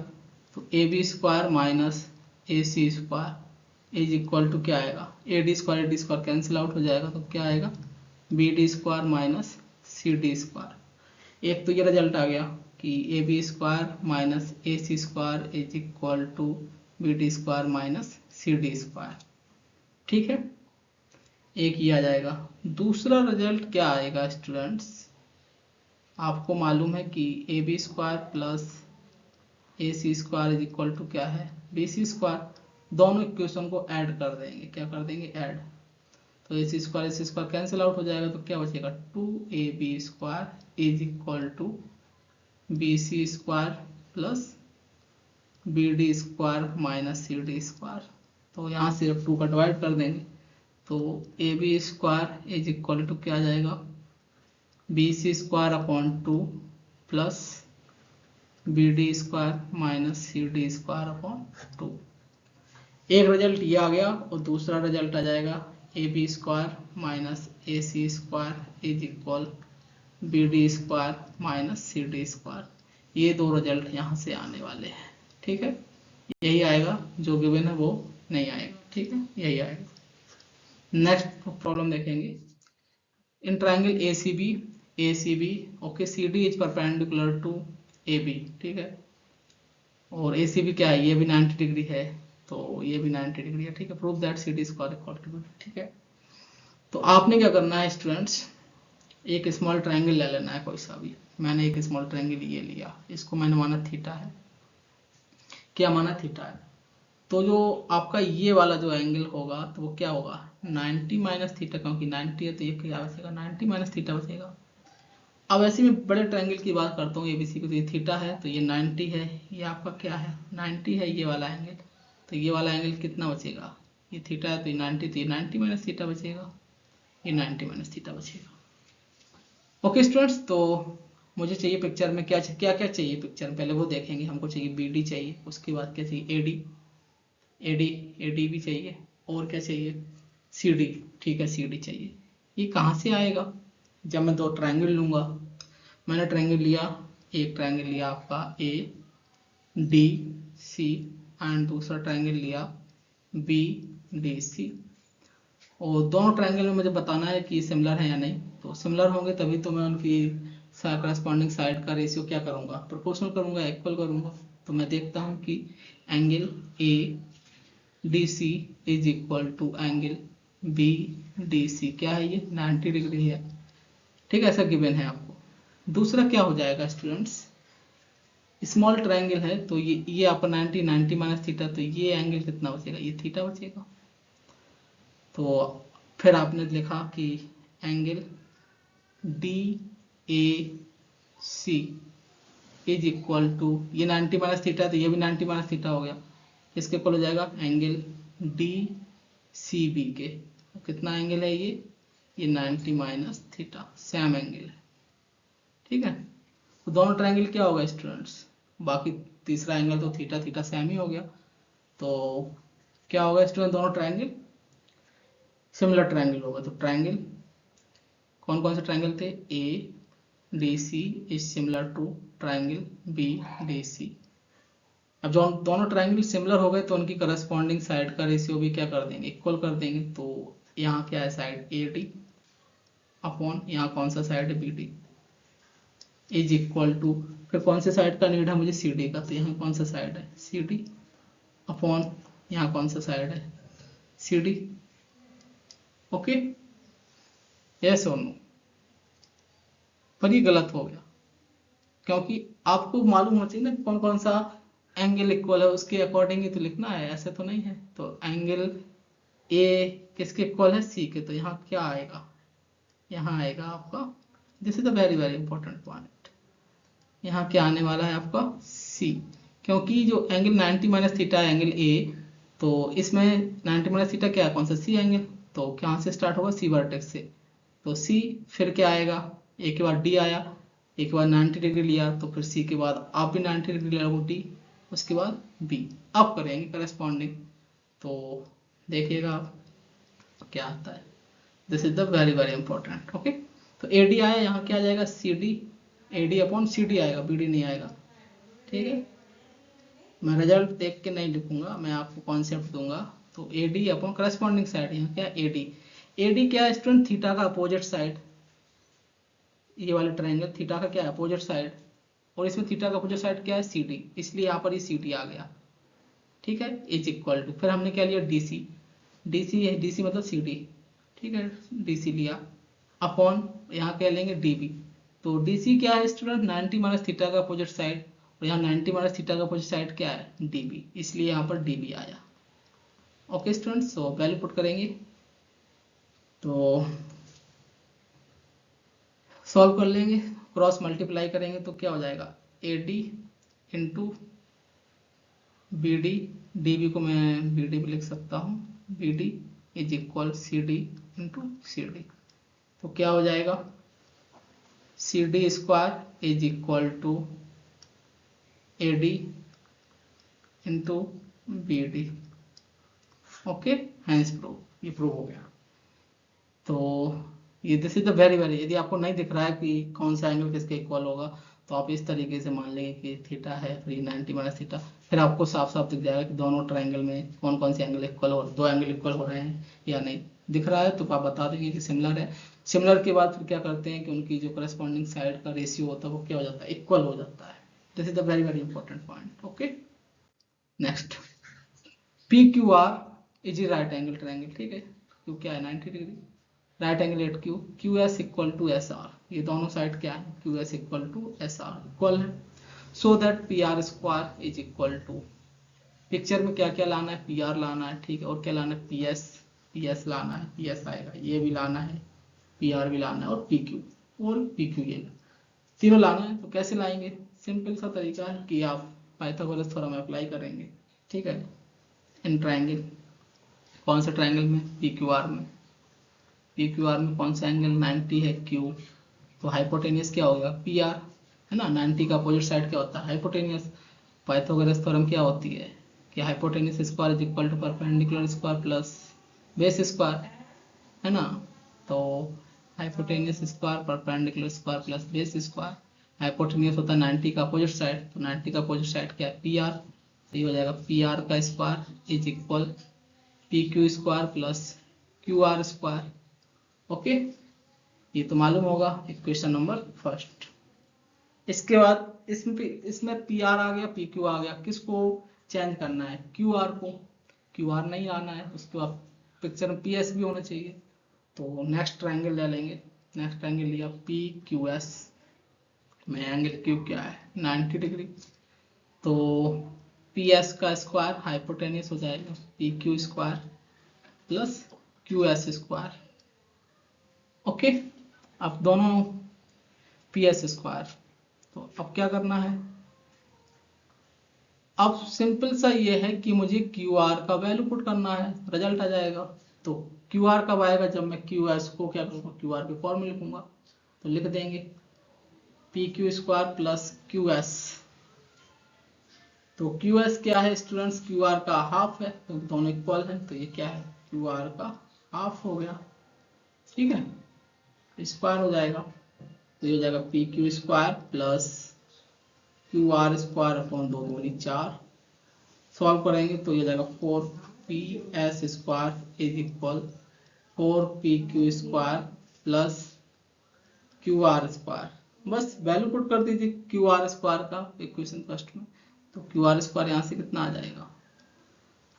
तो AB square minus AC square is equal to क्या आएगा AD स्क्वायर कैंसिल आउट हो जाएगा तो क्या आएगा BD square minus CD square. एक तो ये रिजल्ट आ गया कि AB square minus AC square is equal to BD square minus CD square. ठीक है, एक ही आ जाएगा। दूसरा रिजल्ट क्या आएगा स्टूडेंट्स, आपको मालूम है कि AB square plus AC square is equal to क्या है BC स्क्वायर। दोनों इक्वेशन को ऐड कर देंगे, क्या कर देंगे ऐड, तो AC स्क्वायर कैंसिल आउट हो जाएगा तो क्या बचेगा 2AB square is equal to BC square plus BD square minus CD square. तो यहाँ से अब 2 का डिवाइड कर देंगे तो AB square is equal to क्या आ जाएगा BC square upon 2 plus BD square minus CD square upon 2। एक रिजल्ट ये आ गया और दूसरा रिजल्ट आ जाएगा AB square minus AC square is equal BD square minus CD square. ये दो रिजल्ट यहाँ से आने वाले हैं। ठीक है, यही आएगा, जो गिवन है वो नहीं आएगा। ठीक है, यही आएगा। नेक्स्ट प्रॉब्लम देखेंगे, in triangle ACB okay CD is perpendicular to AB। ठीक है, और ACB क्या है, ये भी 90 डिग्री है तो ये भी 90 डिग्री है। ठीक है, prove that CD square equal to. ठीक है, तो आपने क्या करना है स्टूडेंट्स, एक स्मॉल ट्राइंगल ले लेना है कोई सा भी। मैंने एक स्मॉल ट्राइंगल ये लिया, इसको मैंने माना थीटा है। क्या माना थीटा है, तो जो आपका ये वाला जो एंगल होगा तो वो क्या होगा 90 माइनस थीटा, क्योंकि 90 है तो ये क्या बचेगा 90 माइनस थीटा बचेगा। अब ऐसे में बड़े ट्रायंगल की बात करता हूँ ABC को, तो ये थीटा है तो ये 90 है, ये आपका क्या है 90 है ये वाला एंगल, तो ये वाला एंगल कितना बचेगा, ये थीटा है तो ये 90, तो ये 90 माइनस थीटा बचेगा, ये 90 माइनस थीटा बचेगा। ओके स्टूडेंट्स, तो मुझे चाहिए पिक्चर में क्या क्या चाहिए पिक्चर में, पहले वो देखेंगे। हमको चाहिए BD चाहिए, उसके बाद क्या चाहिए AD भी चाहिए, और क्या चाहिए CD। ठीक है, CD चाहिए। ये कहाँ से आएगा, जब मैं दो ट्रायंगल लूंगा। मैंने ट्रायंगल लिया, एक ट्रायंगल लिया आपका ADC एंड दूसरा ट्रायंगल लिया BDC, और दोनों ट्रायंगल में मुझे बताना है कि सिमिलर है या नहीं। तो सिमिलर होंगे तभी तो मैं उनकी करस्पॉन्डिंग साइड का रेशियो क्या करूंगा, प्रोपोर्शनल करूंगा, इक्वल करूंगा। तो मैं देखता हूं कि angle ADC is equal to angle BDC क्या है, ये 90 डिग्री है। ठीक है, ऐसा गिवन है आपको। दूसरा क्या हो जाएगा स्टूडेंट्स, स्मॉल ट्रायंगल है तो ये आपका 90 माइनस थीटा, तो ये एंगल कितना बचेगा, ये थीटा बचेगा। तो फिर आपने लिखा कि angle DAC is equal to, ये 90 माइनस थीटा तो ये भी 90 माइनस थीटा हो गया, इसके इक्वल हो जाएगा एंगल DCB के। कितना एंगल है ये 90 माइनस थीटा, सेम एंगल है। ठीक है, तो दोनों ट्रायंगल क्या होगा स्टूडेंट्स, बाकी तीसरा एंगल तो थीटा थीटा सेम ही हो गया, तो क्या होगा स्टूडेंट, दोनों ट्रायंगल सिमिलर ट्रायंगल होगा। तो ट्रायंगल कौन कौन से ट्रायंगल थे, ADC is similar to triangle BDC। अब जो दोनों ट्रायंगल सिमिलर हो गए तो उनकी करस्पॉन्डिंग साइड का रेशियो भी क्या कर देंगे, इक्वल कर देंगे। तो यहाँ क्या है साइड AD अपॉन यहाँ कौन सा साइड है BD इज इक्वल टू, फिर कौन से साइड का नीड है मुझे CD का, तो यहाँ कौन सा साइड है CD अपॉन यहाँ कौन सा साइड है CD। ओके, यस और नो, पर ये गलत हो गया क्योंकि आपको मालूम होना चाहिए ना कौन कौन सा एंगल इक्वल है, उसके अकॉर्डिंग ही तो लिखना है, ऐसे तो नहीं है। तो एंगल ए किसके इक्वल है, सी के, तो यहाँ क्या आएगा, यहाँ आएगा आपका, this is the very very important point, यहाँ क्या आने वाला है आपका सी, क्योंकि जो एंगल 90 माइनस थीटा है एंगल ए, तो इसमें 90 माइनस थीटा क्या है, कौन सा, सी एंगल, तो कहाँ से स्टार्ट होगा, सी वर्टेक्स से, तो सी, फिर क्या आएगा, ए के बाद डी आया, ए के बाद 90 डिग्री लिया, तो फिर सी के बाद आप भी 90 डिग्री लगो डी, उसके बाद बी, आप करेंगे करस्पॉन्डिंग, तो देखिएगा आप क्या आता है, this is the very very important. Okay, तो ए डी आया, यहाँ क्या आ जाएगा, C D, A D upon C D आएगा, बी डी नहीं आएगा, ठीक है। मैं रिजल्ट देख के नहीं लिखूंगा, मैं आपको कॉन्सेप्ट दूंगा। तो A D upon corresponding side, यहाँ क्या ए डी, ए डी क्या है स्टूडेंट, थीटा का अपोजिट साइड, ये वाला ट्रायंगल थीटा का क्या है, अपोजिट साइड, और इसमें थीटा का अपोजिट साइड क्या है, सी डी, इसलिए यहाँ पर ये सी डी आ गया, ठीक है, इज इक्वल टू, फिर हमने क्या लिया डी सी, डी सी है, डी सी मतलब सी डी, ठीक है, डी सी लिया, अपॉन यहाँ क्या लेंगे डी बी, तो डी सी क्या है स्टूडेंट, 90 माइनस थीटा का अपोजिट साइड, और यहाँ 90 माइनस थीटा का अपोजिट साइड क्या है, डी बी, इसलिए यहाँ पर डी बी आया। Okay students, so value put करेंगे, तो सॉल्व कर लेंगे, क्रॉस मल्टीप्लाई करेंगे तो क्या हो जाएगा, A D into B D, D B को मैं बी डी भी लिख सकता हूँ, B D is equal C D into C D, तो क्या हो जाएगा, C D square is equal to A D into B D. Okay, hence prove, ये प्रूव हो गया। तो ये this is the very very, यदि आपको नहीं दिख रहा है कि कौन सा एंगल किसके इक्वल होगा, तो आप इस तरीके से मान लेंगे कि थीटा है, फिर 90 माइनस थीटा, फिर आपको साफ साफ दिख जाएगा कि दोनों ट्रायंगल में कौन कौन से एंगल इक्वल हो, दो एंगल इक्वल हो रहे हैं या नहीं। दिख रहा है तो आप बता देंगे कि सिमिलर है, सिमिलर के बाद फिर क्या करते हैं कि उनकी जो करस्पॉन्डिंग साइड का रेशियो होता है वो क्या हो जाता है, इक्वल हो जाता है। This is the very very important point. Okay, next, P Q R is a right angle triangle, ठीक है, क्यू क्या है 90 degree, right angle at Q, Q S equal to S R, ये दोनों साइड क्या है, Q S equal to S R equal है, so that P R square is equal to, picture में क्या क्या लाना है, पी आर लाना है, ठीक है, और क्या लाना है, पी एस लाना है, पी एस आएगा, ये भी लाना है, पी आर भी लाना है, और पी क्यू, और पी क्यू, ये तीनों लाना है। तो कैसे लाएंगे, सिंपल सा तरीका है कि आप पाइथागोरस थ्योरम अप्लाई करेंगे, ठीक है, इन ट्रायंगल, कौन से ट्रायंगल में, पी क्यू आर में, पी क्यू आर में कौन सा एंगल 90 है, क्यू, तो हाइपोटेनियस क्या होगा, पी आर, है ना, 90 का अपोजिट साइड क्या होता है, हाइपोटेनियस। पाइथागोरस थ्योरम क्या होती है कि hypotenuse square is equal to perpendicular square plus base square, है ना, तो hypotenuse square perpendicular square plus base square, hypotenuse होता है 90 का अपोजिट साइड, तो 90 का अपोजिट साइड क्या है, पी आर, तो ये हो जाएगा पी आर का square is equal P Q square plus Q R square. Okay, ये तो मालूम होगा, इक्वेशन नंबर फर्स्ट। इसके बाद इसमें पी आर आ गया, पी क्यू आ गया, किसको चेंज करना है, क्यू आर को, क्यू आर नहीं आना है, उसके बाद पिक्चर में पी एस भी होना चाहिए, तो नेक्स्ट ट्रायंगल ले लेंगे, नेक्स्ट ट्रायंगल लिया पी क्यू एस में, एंगल क्यू क्या है 90 डिग्री, तो पी एस का स्क्वायर हाइपोटेनियस हो जाएगा P Q square plus Q S square. Okay, अब दोनों पी एस स्क्वायर, तो अब क्या करना है, अब सिंपल सा ये है कि मुझे क्यू आर का वैल्यू पुट करना है, रिजल्ट आ जाएगा। तो क्यू आर कब आएगा, जब मैं क्यू एस को क्या करूँगा, क्यू आर के फॉर्म में लिखूंगा, तो लिख देंगे P Q square plus Q S, तो क्यू एस क्या है स्टूडेंट्स, क्यू आर का हाफ है, तो दोनों इक्वल है, तो ये क्या है, क्यू आर का हाफ हो गया, ठीक है, स्क्वायर हो जाएगा, तो ये हो जाएगा P Q square plus Q R square upon 2 दूनी 4, सॉल्व करेंगे तो ये हो जाएगा 4 P S square is equal 4 P Q square plus Q R square, बस वैल्यू पुट कर दीजिए क्यू आर स्क्वायर का इक्वेशन फर्स्ट में, तो क्यू आर स्क्वायर यहाँ से कितना आ जाएगा,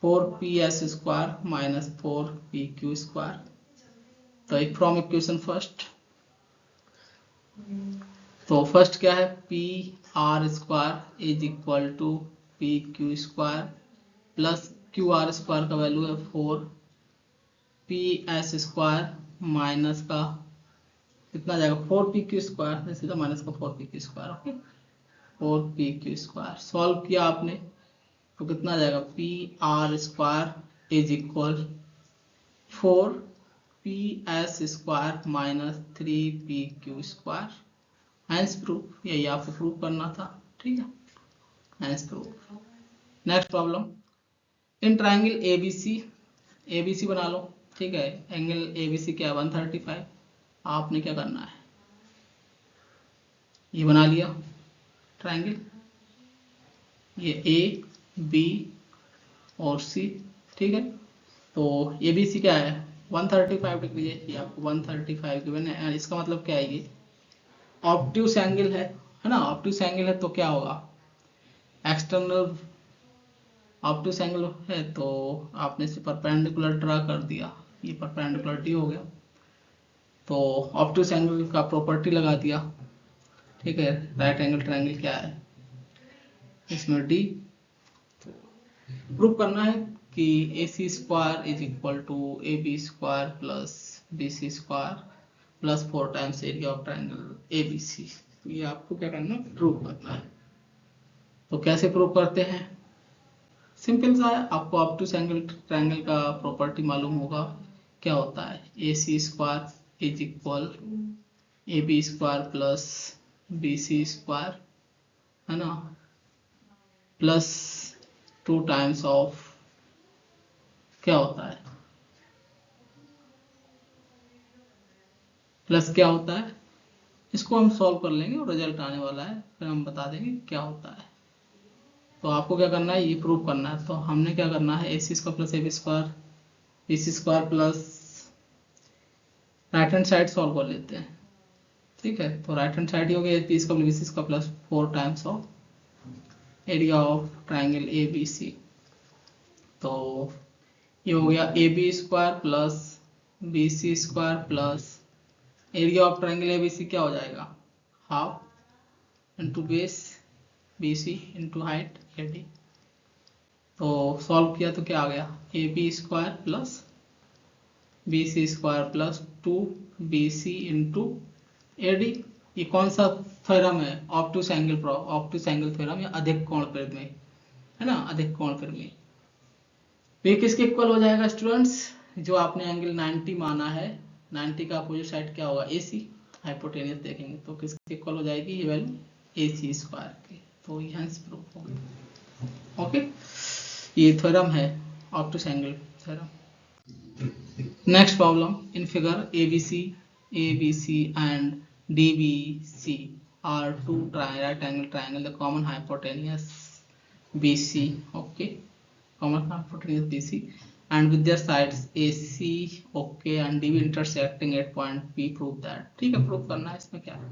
4 P S square minus 4 P Q square, तो फ्रॉम इक्वेशन फर्स्ट तो फर्स्ट क्या है, P R square is equal to P Q square plus Q R square का वैल्यू है 4 पी एस स्क्वायर माइनस का कितना जाएगा 4 पी क्यू स्क्वायर, सीधा माइनस का 4 P Q square. Okay, 4 P Q square solve किया आपने तो कितना जाएगा, P R square is equal 4 P S square minus 3 P Q square. Hence proof, यही आपको प्रूफ करना था। ठीक है, hence proof. Next problem, in triangle ABC, ABC बना लो। ठीक है, एंगल एबीसी क्या है 135। आपने क्या करना है, ये बना लिया ट्राइंगल, ये ए बी और सी। ठीक है, तो एबीसी क्या है 135 डिग्री है, ये आपको 135 गिवन है। इसका मतलब क्या है, ये ऑब्ट्यूस एंगल है ना। ऑब्ट्यूस एंगल है तो क्या होगा, एक्सटर्नल ऑब्ट्यूस एंगल है तो आपने इसे परपेंडिकुलर ड्रा कर दिया, ये परपेंडिकुलर डी हो गया, तो ऑब्ट्यूस एंगल का प्रॉपर्टी लगा दिया। ठीक है, राइट एंगल ट्रायंगल क्या है इसमें डी। प्रूव करना है कि A C square is equal to A B square plus B C square plus 4 times area of triangle A B C. तो ये आपको क्या करना है, प्रूव करना है। तो कैसे प्रूव करते हैं, सिंपल सा है, आपको ऑब्ट्यूस एंगल ट्रायंगल का प्रॉपर्टी मालूम होगा। क्या होता है, A C square is equal A B square plus B C square, है ना, प्लस 2 टाइम्स ऑफ क्या होता है, प्लस क्या होता है, इसको हम सॉल्व कर लेंगे और रिजल्ट आने वाला है, फिर हम बता देंगे क्या होता है। तो आपको क्या करना है, ये प्रूव करना है। तो हमने क्या करना है, A C square plus A B square B C square plus right hand side solve कर लेते हैं। ठीक है, तो राइट हैंड साइड ही हो गया A square B C square plus 4 times of area of triangle A B C. तो ये हो गया A B square plus B C square plus area of triangle A B C क्या हो जाएगा, half into base B C into height A D. तो solve किया तो क्या आ गया, A B square plus B C square plus 2 B C into A D. ये कौन सा थ्योरम है, ऑब्ट्यूस एंगल थ्योरम या अधिक कोण प्रमेय, है ना, अधिक कोण प्रमेय। तो ये किसके इक्वल हो जाएगा स्टूडेंट्स, जो आपने एंगल 90 माना है, 90 का अपोजिट साइड क्या होगा ए सी, हाइपोटेनियस देखेंगे तो किसके इक्वल हो जाएगी ये वैल्यू ए सी स्क्वायर की। तो यहाँ से प्रूफ हो गया। ओके, ये थ्योरम है obtuse angle theorem. Next problem, in figure ABC and DBC are two right angle triangle, the common hypotenuse BC, okay, common hypotenuse BC and with their sides AC, okay, and DB intersecting at point P, prove that। ठीक है, prove करना है। इसमें क्या है,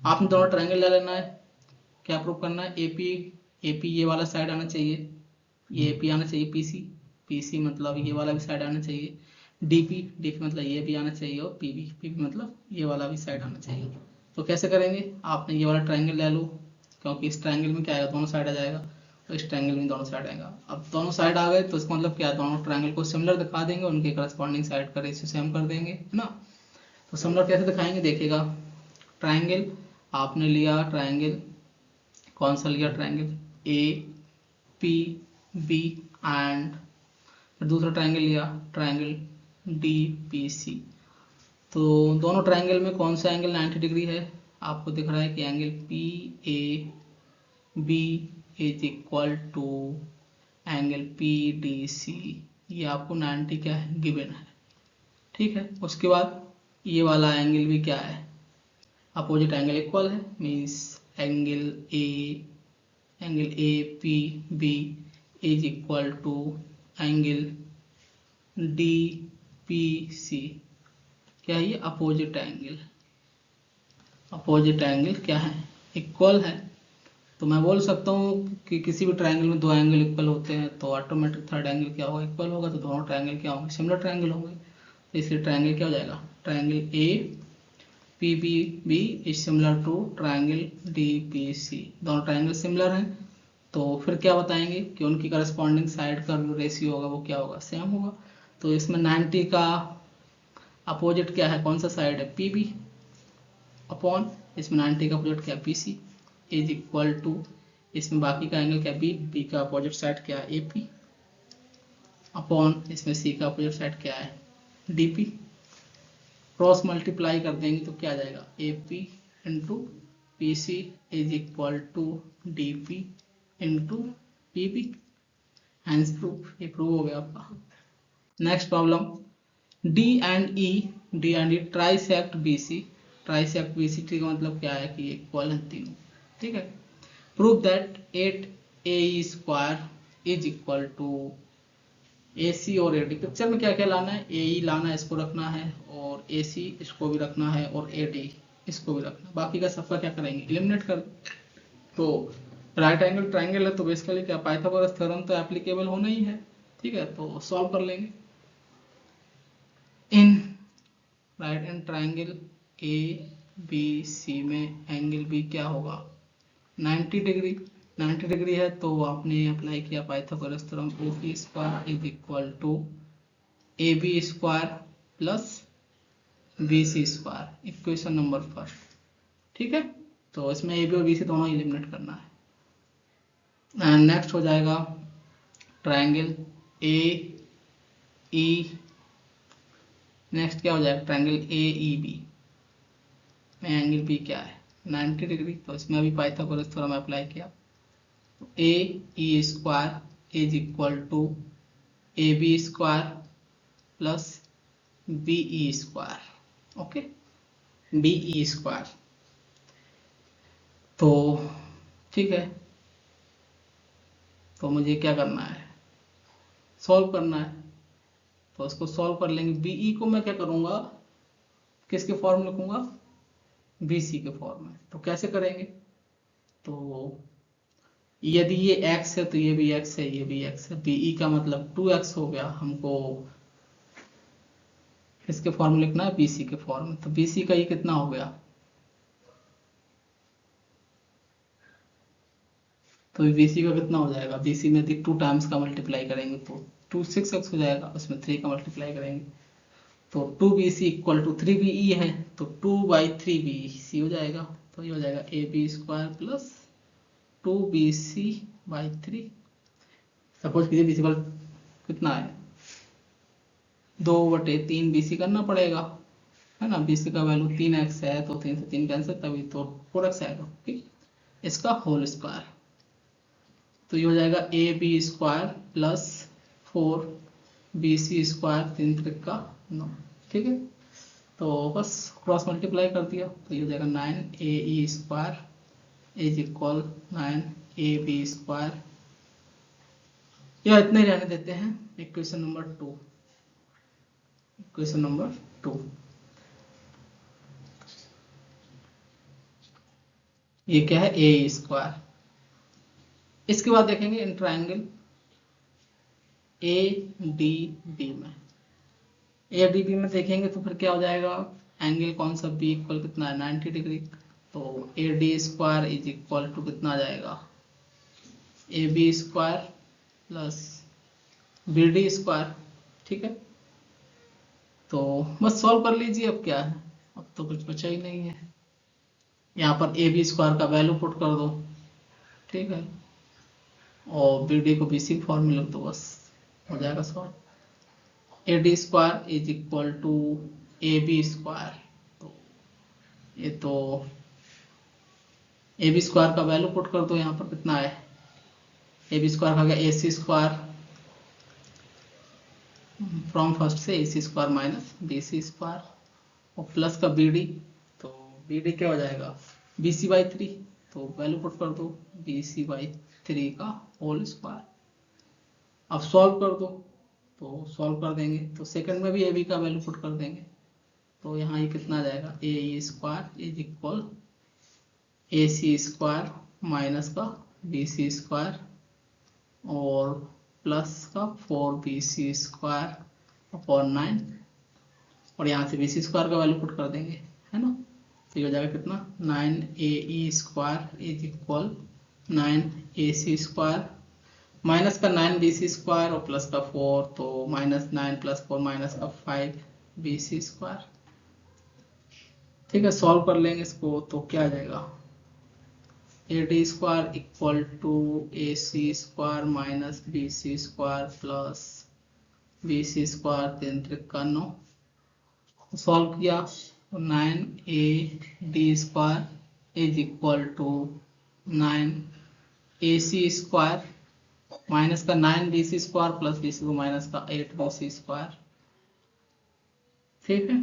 आपने दोनों triangle ले लेना है। क्या प्रूव करना है, AP ये वाला साइड आना चाहिए, ये AP आना चाहिए, PC मतलब ये वाला भी साइड आना चाहिए, DP मतलब ये भी आना चाहिए और PB मतलब ये वाला भी साइड आना चाहिए। तो कैसे करेंगे, आपने ये वाला ट्रायंगल ले लो, क्योंकि इस ट्रायंगल में क्या आएगा, दोनों साइड आ जाएगा, तो इस ट्रायंगल में दोनों साइड आएगा। अब दोनों साइड आ गए तो इसका मतलब क्या है, दोनों ट्रायंगल को सिमिलर दिखा देंगे, उनके करस्पॉन्डिंग साइड का रेशियो सेम कर देंगे, है ना। तो सिमिलर कैसे दिखाएंगे, देखिएगा, ट्रायंगल आपने लिया, ट्रायंगल कौन सा लिया, ट्रायंगल APB एंड दूसरा ट्रायंगल लिया ट्रायंगल DPC। तो दोनों ट्रायंगल में कौन सा एंगल 90 डिग्री है, आपको दिख रहा है कि angle PAB is equal to angle PDC, ये आपको 90 क्या है, गिवन है। ठीक है, उसके बाद ये वाला एंगल भी क्या है, अपोजिट एंगल इक्वल है, means angle APB is equal to angle DPC, क्या है ये, अपोजिट एंगल क्या है, इक्वल है। तो मैं बोल सकता हूँ कि किसी भी ट्रायंगल में दो एंगल इक्वल होते हैं तो ऑटोमेटिक थर्ड एंगल क्या होगा, इक्वल होगा। तो दोनों ट्रायंगल क्या होंगे, सिमिलर ट्रायंगल होंगे। तो इसलिए ट्रायंगल क्या हो जाएगा, triangle P B B is similar to triangle D P C, दोनों ट्राइंगल सिमिलर हैं, तो फिर क्या बताएंगे कि उनकी करस्पॉन्डिंग साइड का जो रेशियो होगा वो क्या होगा, सेम होगा। तो इसमें 90 का अपोजिट क्या है, कौन सा साइड है, पी बी, अपॉन इसमें 90 का अपोजिट क्या है, P C, is equal to इसमें बाकी का एंगल क्या, बी, बी का अपोजिट साइड क्या है, ए पी, अपॉन इसमें सी का अपोजिट साइड क्या है, डी पी। क्रॉस मल्टीप्लाई कर देंगे तो क्या आ जाएगा, A P into P C is equal to D P into P B. Hence proof, ये प्रूव हो गया आपका। Next problem, D and E trisect B C, trisect B C का मतलब क्या है कि इक्वल है तीनों, ठीक है। Prove that 8 A square is equal to A C और ए डी। पिक्चर में क्या क्या लाना है, ए ई लाना है, इसको रखना है, और ए सी इसको भी रखना है, और ए डी इसको भी रखना है, बाकी का सबका क्या करेंगे, एलिमिनेट कर। तो राइट एंगल ट्राइंगल है तो बेसिकली क्या, पाइथागोरस थ्योरम तो एप्लीकेबल होना ही है, ठीक है। तो सॉल्व कर लेंगे। In right and triangle A B C में एंगल बी क्या होगा, 90 डिग्री। 90 डिग्री है तो आपने अप्लाई किया Pythagoras theorem, O B square is equal to A B square plus B C square, equation number first, ठीक है। तो इसमें ए बी और बी सी दोनों एलिमिनेट करना है। एंड नेक्स्ट हो जाएगा ट्राइंगल ए ई, नेक्स्ट क्या हो जाएगा, ट्राइंगल ए ई बी में एंगल बी क्या है, 90 डिग्री। तो इसमें अभी पाइथागोरस थ्योरम अप्लाई किया, तो A E square is equal to A B square plus B E square, okay, B E square. तो ठीक है, तो मुझे क्या करना है, सॉल्व करना है। तो इसको सॉल्व कर लेंगे। बी ई को मैं क्या करूँगा, किसके फॉर्म में लिखूँगा, बी सी के फॉर्म में। तो कैसे करेंगे, तो यदि ये x है तो ये भी x है, ये भी x है, बी ई का मतलब 2x हो गया। हमको किसके फॉर्म में लिखना है, बी सी के फॉर्म में। तो बी सी का ये कितना हो गया, तो बी सी का कितना हो जाएगा, बी सी में 2 टाइम्स का मल्टीप्लाई करेंगे तो 2 6x हो जाएगा, उसमें 3 का मल्टीप्लाई करेंगे तो 2 B C equal to 3 B E है, तो 2/3 बी सी हो जाएगा। तो ये हो जाएगा A B square plus 2bc/3। Suppose कीजिए बी सी कितना है, 2/3 बी सी करना पड़ेगा, है ना। बी सी का वैल्यू 3x है तो 3 से 3 कैंसिल, तभी तो 4x आएगा, ठीक, इसका होल स्क्वायर। तो ये हो जाएगा A B square plus 4bc² 3 3 का 9, ठीक है। तो बस क्रॉस मल्टीप्लाई कर दिया तो ये हो जाएगा 9 A E square is equal 9 A B square, या इतने रहने देते हैं। इक्वेशन नंबर 2, इक्वेशन नंबर 2, ये क्या है, ए स्क्वायर। इसके बाद देखेंगे in triangle A D B में, ए डी बी में देखेंगे तो फिर क्या हो जाएगा, एंगल कौन सा, बी इक्वल कितना है, 90 डिग्री। तो A D square is equal to कितना आ जाएगा, A B square plus B D square, ठीक है। तो बस सॉल्व कर लीजिए, अब क्या है, अब तो कुछ बचा ही नहीं है। यहाँ पर ए बी स्क्वायर का वैल्यू पुट कर दो, ठीक है, और बी डी को बी सी फॉर्म में लिख दो, बस हो जाएगा solve. A D square is equal to A B square, तो ये तो ए बी स्क्वायर का वैल्यू पुट कर दो, यहाँ पर कितना है, ए बी स्क्वायर का गया A C square, from first से A C square minus B C square, और प्लस का बी डी, तो बी डी क्या हो जाएगा, बी सी बाई 3, तो वैल्यू पुट कर दो बी सी बाई 3 का होल स्क्वायर। अब सॉल्व कर दो, तो सॉल्व कर देंगे तो सेकंड में भी ए बी का वैल्यू पुट कर देंगे, तो यहाँ ये कितना आ जाएगा, A E square is equal A C square minus का बी सी स्क्वायर और प्लस का 4bc² अपॉन 9, और यहाँ से bc² का वैल्यू पुट कर देंगे, है ना। तो ये हो जाएगा कितना 9AE square is equal 9AC square minus का 9BC स्क्वायर और प्लस का 4, तो -9 + 4 माइनस का 5BC स्क्वायर। ठीक है, सॉल्व कर लेंगे इसको तो क्या आ जाएगा AD square equal to AC square minus BC square plus BC square 3 त्रिक 9। सॉल्व किया तो 9AD square is equal to 9AC square minus का 9BC स्क्वायर प्लस BC को माइनस का 8BC स्क्वायर। ठीक है,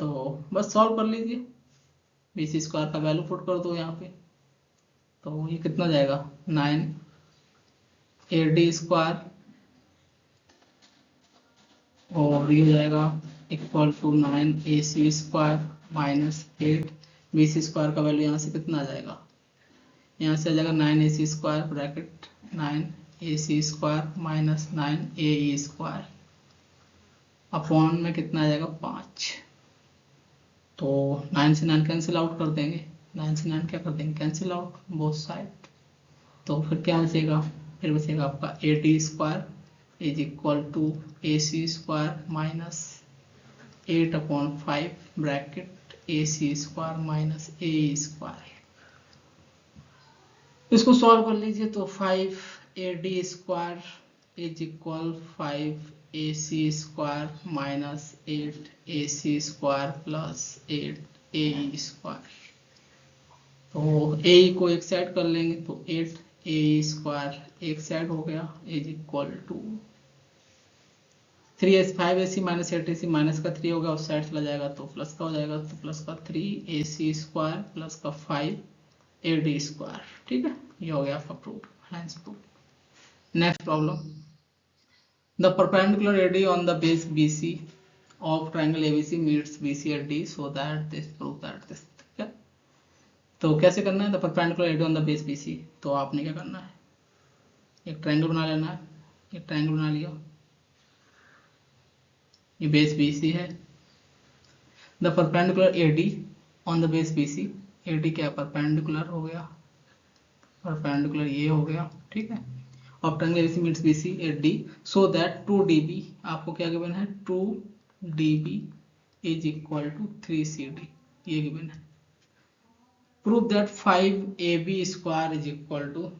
तो बस सॉल्व कर लीजिए, BC स्क्वायर का वैल्यू पुट कर दो यहाँ पे, तो ये कितना जाएगा 9AD स्क्वायर और ये हो जाएगा equal to 9AC square minus 8BC square का वैल्यू यहाँ से कितना आ जाएगा, यहाँ से आ जाएगा 9AC square bracket 9AC square minus 9AE square upon में कितना आ जाएगा 5। तो 9 से 9 कैंसिल आउट कर देंगे, 9 से 9 क्या कर देंगे कैंसिल आउट बोथ साइड। तो फिर क्या बचेगा, फिर बचेगा आपका AD square is equal to AC square minus 8/5 bracket AC square minus AE square. इसको सॉल्व कर लीजिए तो 5AD square is equal 5AC square minus 8AC square plus 8AE square. तो AE को एक साइड कर लेंगे तो 8AE स्क्वायर एक साइड हो गया is equal to 5AC minus 8AC minus का 3 हो गया, उस साइड चला जाएगा तो प्लस का हो जाएगा, तो प्लस का 3AC स्क्वायर प्लस का 5AD स्क्वायर। ठीक है, ये हो गया आपका proof, hence proof. Next problem, the perpendicular AD on the base BC of triangle ABC meets BC at D so that this prove that this। ठीक है, तो कैसे करना है the perpendicular AD on the base BC, तो आपने क्या करना है एक ट्रायंगल बना लेना है, एक ट्रायंगल बना लिया, ये बेस BC है, the perpendicular AD on the base BC, AD क्या परपेंडिकुलर हो गया, परपेंडिकुलर ये हो गया। ठीक है, of triangle ABC meets BC at D so that 2DB आपको क्या गिवन है 2DB is equal to 3CD, ये गिवन है। Prove that 5AB square is equal to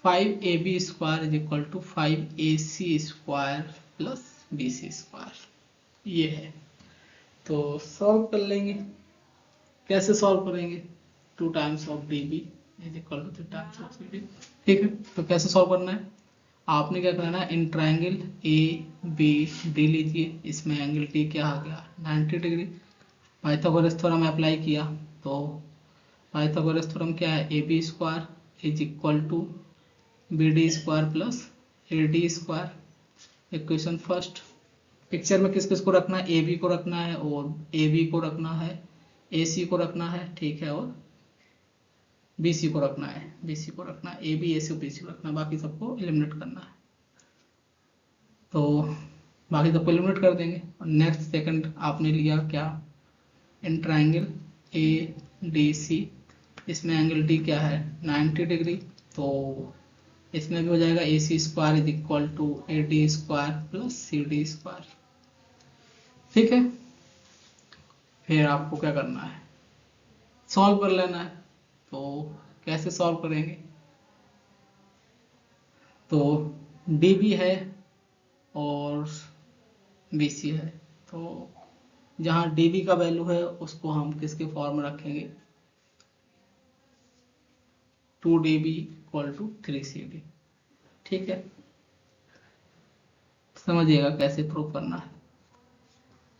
5AB square is equal to 5AC square plus BC square, ये है। तो solve कर लेंगे, कैसे सॉल्व करेंगे 2 times of DB is equal to 3 times of CD। ठीक है, तो कैसे सॉल्व करना है, आपने क्या करना है इन ट्रायंगल ABD लीजिए, इसमें एंगल T क्या आ गया 90 डिग्री। पाइथागोरस थ्योरम अप्लाई किया तो पाइथागोरस थ्योरम क्या है AB square is equal to BD square plus AD square. Equation first, picture में किस किस को रखना है, AB को रखना है और AB को रखना है, AC को रखना है, ठीक है, और BC को रखना है, BC को रखना है, AB AC और BC को रखना है, बाकी सबको एलिमिनेट करना है। तो बाकी सबको एलिमिनेट कर देंगे। और नेक्स्ट सेकंड आपने लिया क्या इन ट्रायंगल ADC, इसमें एंगल D क्या है 90 डिग्री, तो इसमें भी हो जाएगा AC square is equal to AD square plus CD square. ठीक है, फिर आपको क्या करना है सॉल्व कर लेना है। तो कैसे सॉल्व करेंगे, तो DB है और BC है, तो जहाँ DB का वैल्यू है उसको हम किसके फॉर्म में रखेंगे 2DB इक्वल टू 3CD। ठीक है, समझिएगा कैसे प्रूव करना है।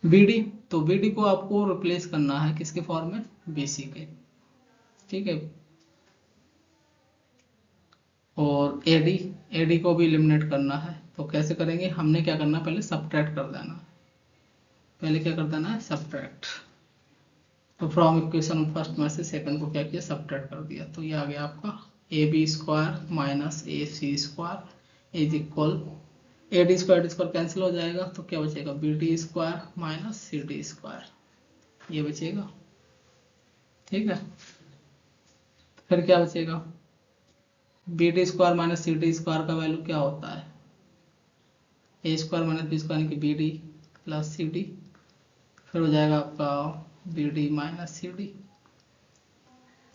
BD, तो BD को आपको रिप्लेस करना है किसके फॉर्म में BC के। ठीक है, और AD को भी एलिमिनेट करना है, तो कैसे करेंगे, हमने क्या करना है पहले सब्ट्रैक्ट कर देना है, पहले क्या कर देना है सब्ट्रैक्ट। तो फ्रॉम इक्वेशन फर्स्ट में से सेकंड को क्या किया सब्ट्रैक्ट कर दिया, तो ये आ गया आपका AB square minus AC square is equal A D square cancel हो जाएगा, तो क्या बचेगा, B D square minus C D square, ये बचेगा। ठीक है, फिर क्या बचेगा, B D square minus C D square का वैल्यू क्या होता है, A square minus B square यानी कि B D plus C D, फिर हो जाएगा आपका B D minus C D.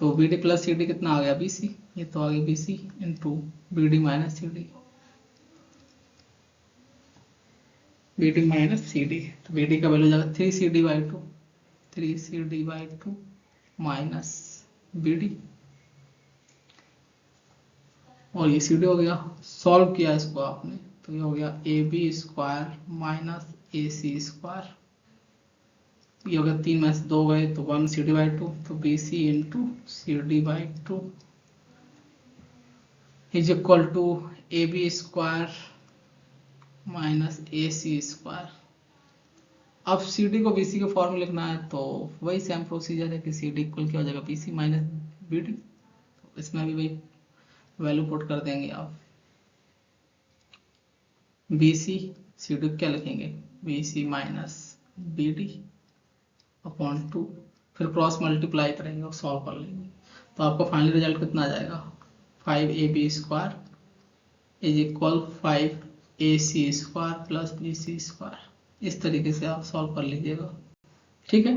तो B D plus C D कितना आ गया, बी सी, ये तो आ गया B C into B D minus C D, B D minus C D. तो बी डी का वैल्यू जाएगा 3CD/2, 3CD/2 minus B D, और ये सी डी हो गया। सॉल्व किया इसको आपने तो ये हो गया A B square minus A C square, ये हो गया 3 में से 2 गए तो 1CD/2, तो बी सी इंटू सी डी/2 is equal to A B square minus A C square. अब सी डी को बी सी के फॉर्म में लिखना है तो वही सेम प्रोसीजर है कि सी डी इक्वल क्या हो जाएगा, B C minus B D, तो इसमें भी वही वैल्यू पुट कर देंगे आप, बी सी सी डी क्या लिखेंगे, B C minus B D upon 2, फिर क्रॉस मल्टीप्लाई करेंगे और सॉल्व कर लेंगे, तो आपका फाइनल रिजल्ट कितना आ जाएगा, 5ab square is equal 5ac square plus bc square. इस तरीके से आप सॉल्व कर लीजिएगा। ठीक है,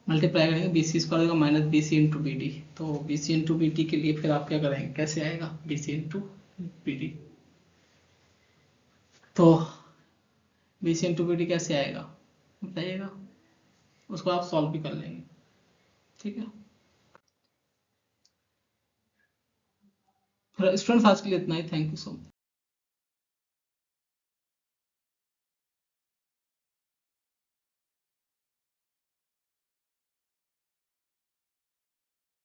मल्टीप्लाई करेंगे, बी सी स्क्वायर होगा minus B C into B D, तो B C into B D के लिए फिर आप क्या करेंगे, कैसे आएगा, B C into B D, तो B C into B D कैसे आएगा बताइएगा, उसको आप सॉल्व भी कर लेंगे। ठीक है, स्टूडेंट्स आज के लिए इतना ही, थैंक यू सो मच।